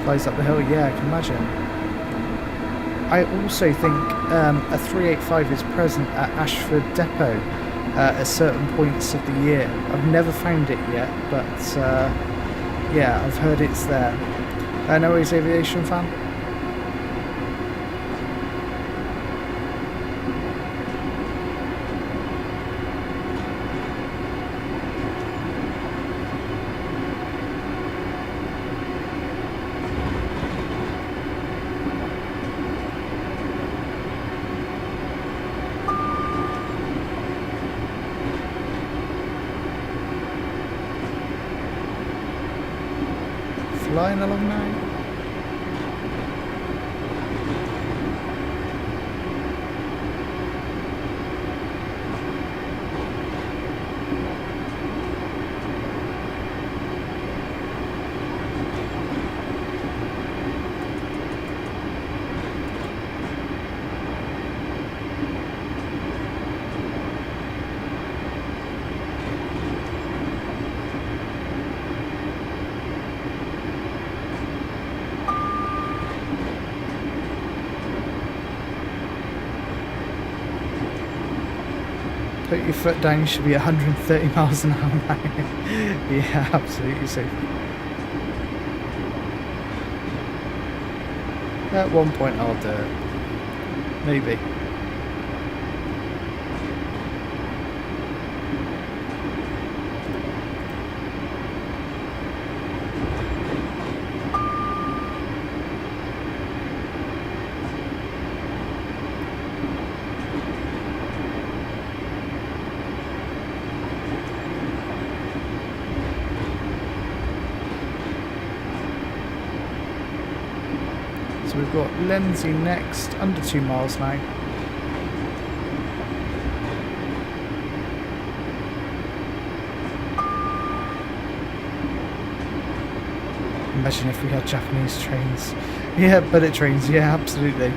Flies up the hill, yeah, I can imagine. I also think a 385 is present at Ashford Depot at certain points of the year. I've never found it yet, but yeah, I've heard it's there. No worries, Aviation Fan. Flying along now. Put your foot down, you should be 130 miles an hour now. Yeah, absolutely safe. At one point I'll do it. Maybe. So we've got Lenzie next, under 2 miles now. Imagine if we had Japanese trains. Yeah, bullet trains, yeah, absolutely.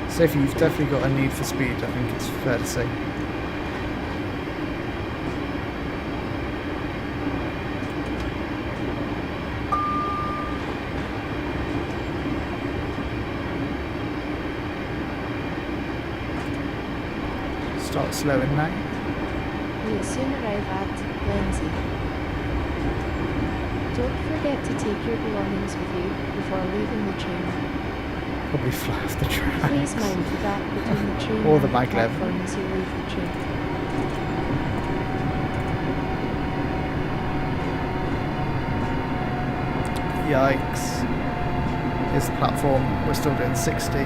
Sophie, you've definitely got a need for speed, I think it's fair to say. Start slowing now. We will soon arrive at Lenzie. Don't forget to take your belongings with you before leaving the train. Probably fly off the track. Please mind the gap between the train Or the and maglev. platform as you leave the train. Yikes. Here's the platform. We're still doing 60.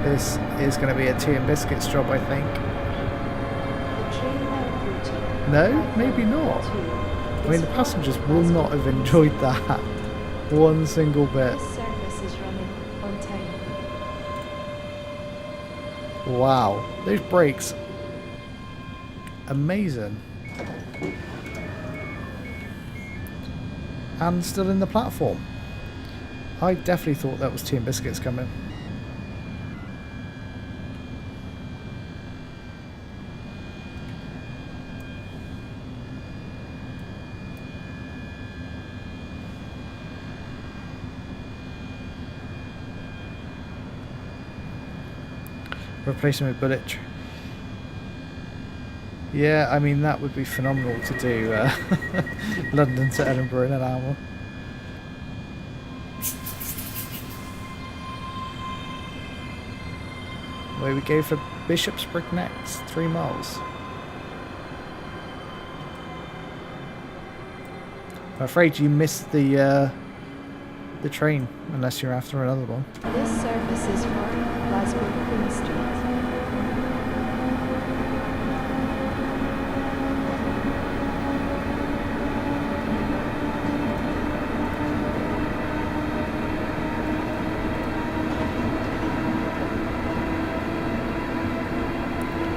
This is going to be a tea and biscuits job, I think. The train now approaching. No, maybe not. I mean, the passengers will not have enjoyed that one single bit. This service is running on time. Wow, those brakes. Amazing. And still in the platform. I definitely thought that was tea and biscuits coming. Replacing with bullet. Yeah, I mean that would be phenomenal to do London to Edinburgh in an hour. Where we go for Bishopsbrook next, 3 miles. I'm afraid you missed the train unless you're after another one. This service is for Glasgow Queen Street.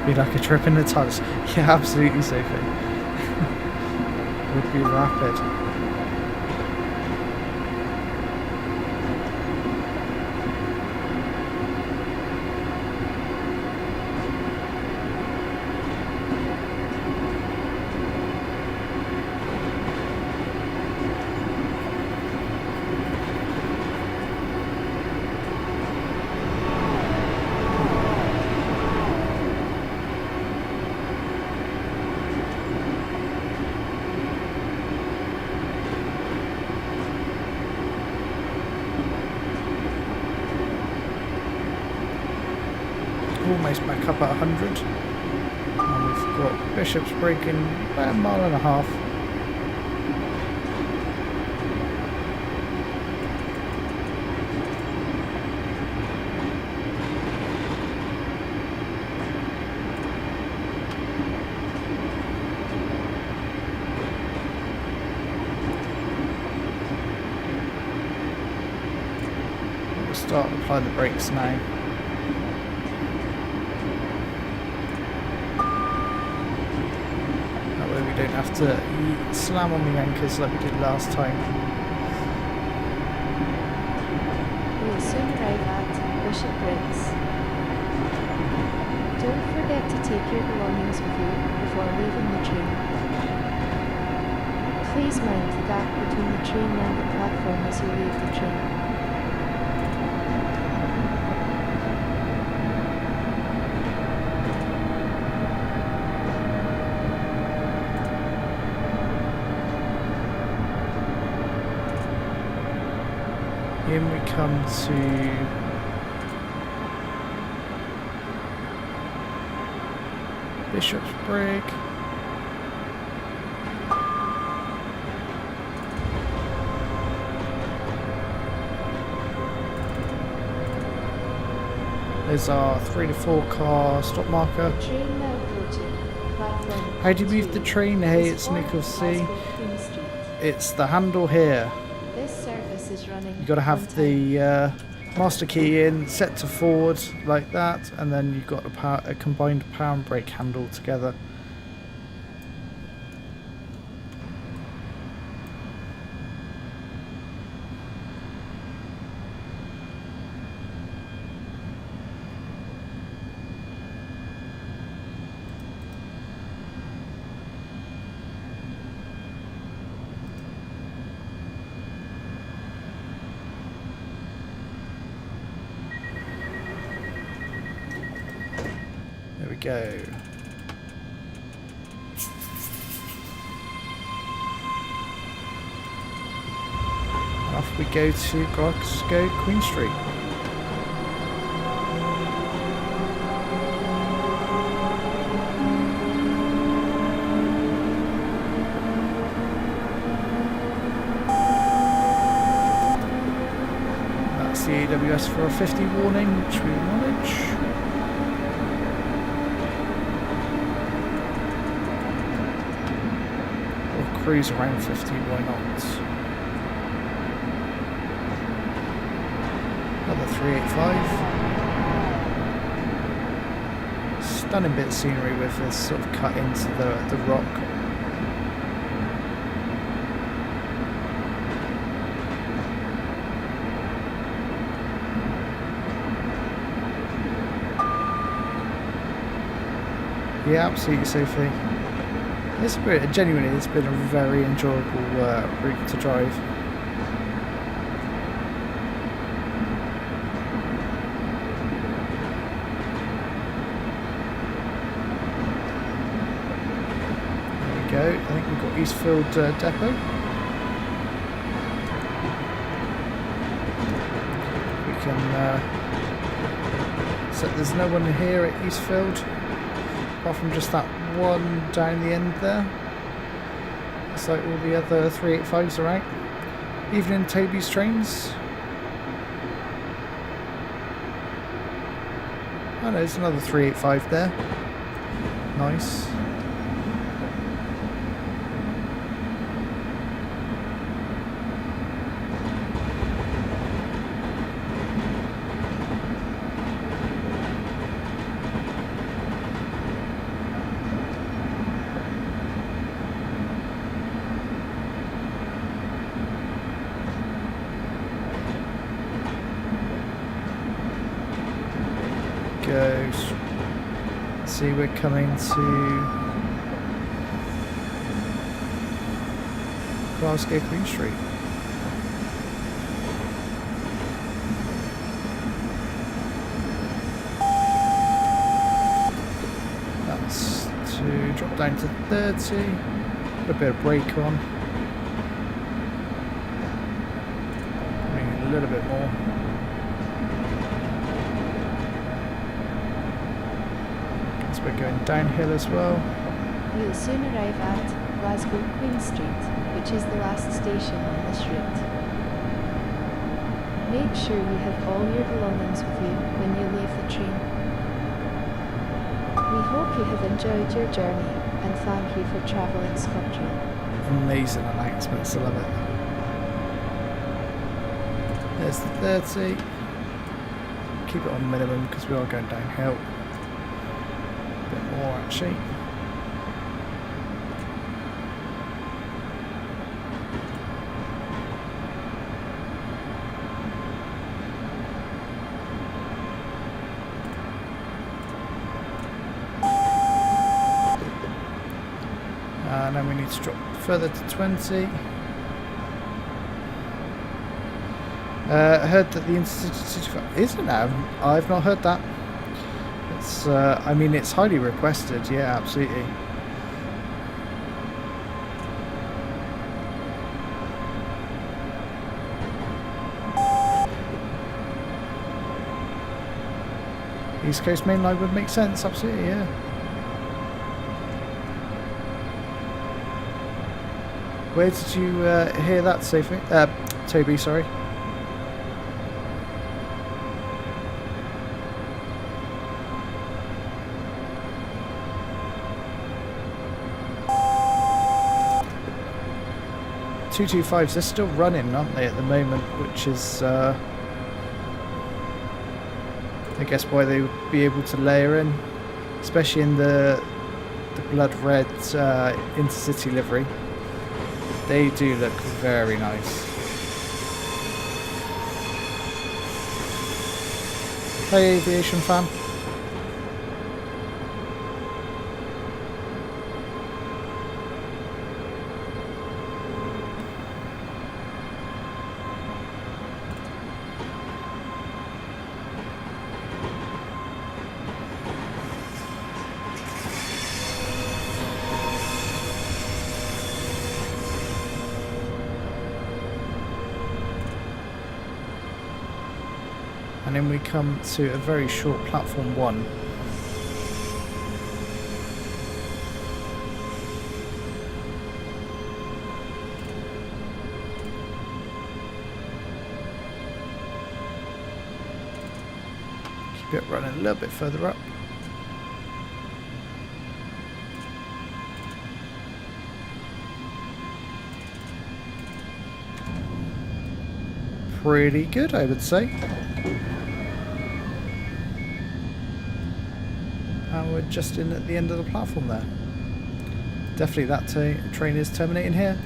Be like a trip in the tunnels. Yeah, absolutely, Sophie. Would be rapid. Almost back up at 100. And we've got Bishopsbrook in about 1.5 miles. We'll start applying the brakes now. We don't have to slam on the anchors like we did last time. We will soon arrive at Bishopsbrook. Don't forget to take your belongings with you before leaving the train. Please mind the gap between the train and the platform as you leave the train. In we come to Bishopsbrook. There's our 3 to 4 car stop marker. Train now approaching platform. How do you move the train? Hey, it's Nicholas C. It's the handle here. This service is running. You got to have the master key in, set to forward like that, and then you've got a combined power and brake handle together. There we go. And off we go to Glasgow Queen Street. That's the AWS for a 50 warning, which we acknowledge. We'll cruise around 50, why not? Another 385. Stunning bit of scenery with this sort of cut into the rock. Yeah, absolutely, Sophie. Genuinely, it's been a very enjoyable route to drive. There we go. I think we've got Eastfield Depot. We can. So there's no one here at Eastfield. Apart from just that one down the end there. Looks like all the other 385s are out. Evening Toby's trains. Oh no, there's another 385 there. Nice. Goes. See, we're coming to Glasgow Queen Street. That's to drop down to 30. Put a bit of brake on. Bring it a little bit more. We're going downhill as well. You will soon arrive at Glasgow Queen Street, which is the last station on this route. Make sure you have all your belongings with you when you leave the train. We hope you have enjoyed your journey and thank you for travelling ScotRail. Amazing announcements, I love it. There's the 30. Keep it on minimum because we are going downhill. More actually. And then we need to drop further to 20. I heard that the Intercity isn't now. I've not heard that. It's, I mean, it's highly requested. Yeah, absolutely. East Coast Main Line would make sense. Absolutely, yeah. Where did you hear that, Sophie? Toby, sorry. .225s, they're still running, aren't they, at the moment, which is, I guess, why they would be able to layer in, especially in the blood red intercity livery. They do look very nice. Hey, aviation fan. And then we come to a very short platform 1. Get running a little bit further up. Pretty good, I would say. And we're just in at the end of the platform there. Definitely that train is terminating here.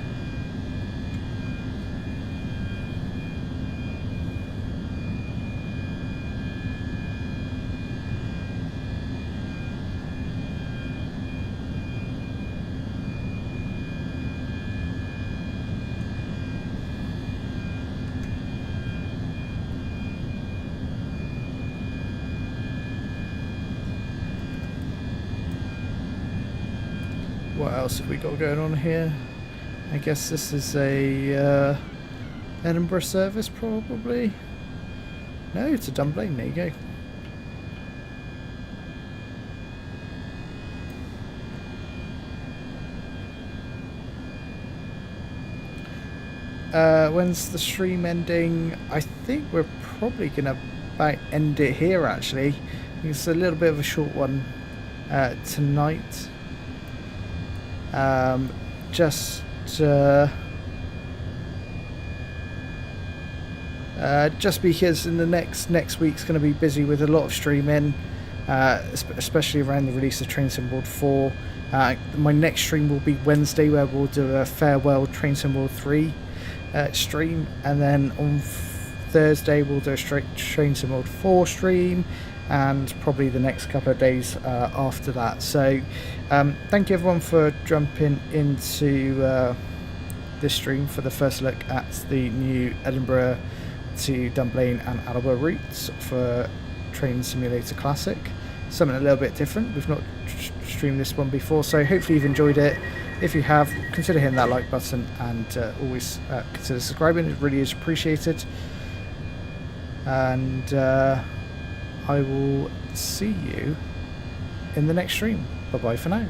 What else have we got going on here? I guess this is a Edinburgh service, probably. No, it's a Dunblane. There you go. When's the stream ending? I think we're probably gonna about end it here. Actually, it's a little bit of a short one tonight. Just because in the next week's going to be busy with a lot of streaming, especially around the release of Train Sim World 4. My next stream will be Wednesday, where we'll do a farewell Train Sim World 3 stream, and then on Thursday we'll do a straight Train Sim World 4 stream, and probably the next couple of days after that. So thank you everyone for jumping into this stream for the first look at the new Edinburgh to Dunblane and Alloa routes for Train Simulator Classic. Something a little bit different. We've not streamed this one before, so hopefully you've enjoyed it. If you have, consider hitting that like button, and always consider subscribing. It really is appreciated. And I will see you in the next stream. Bye bye for now.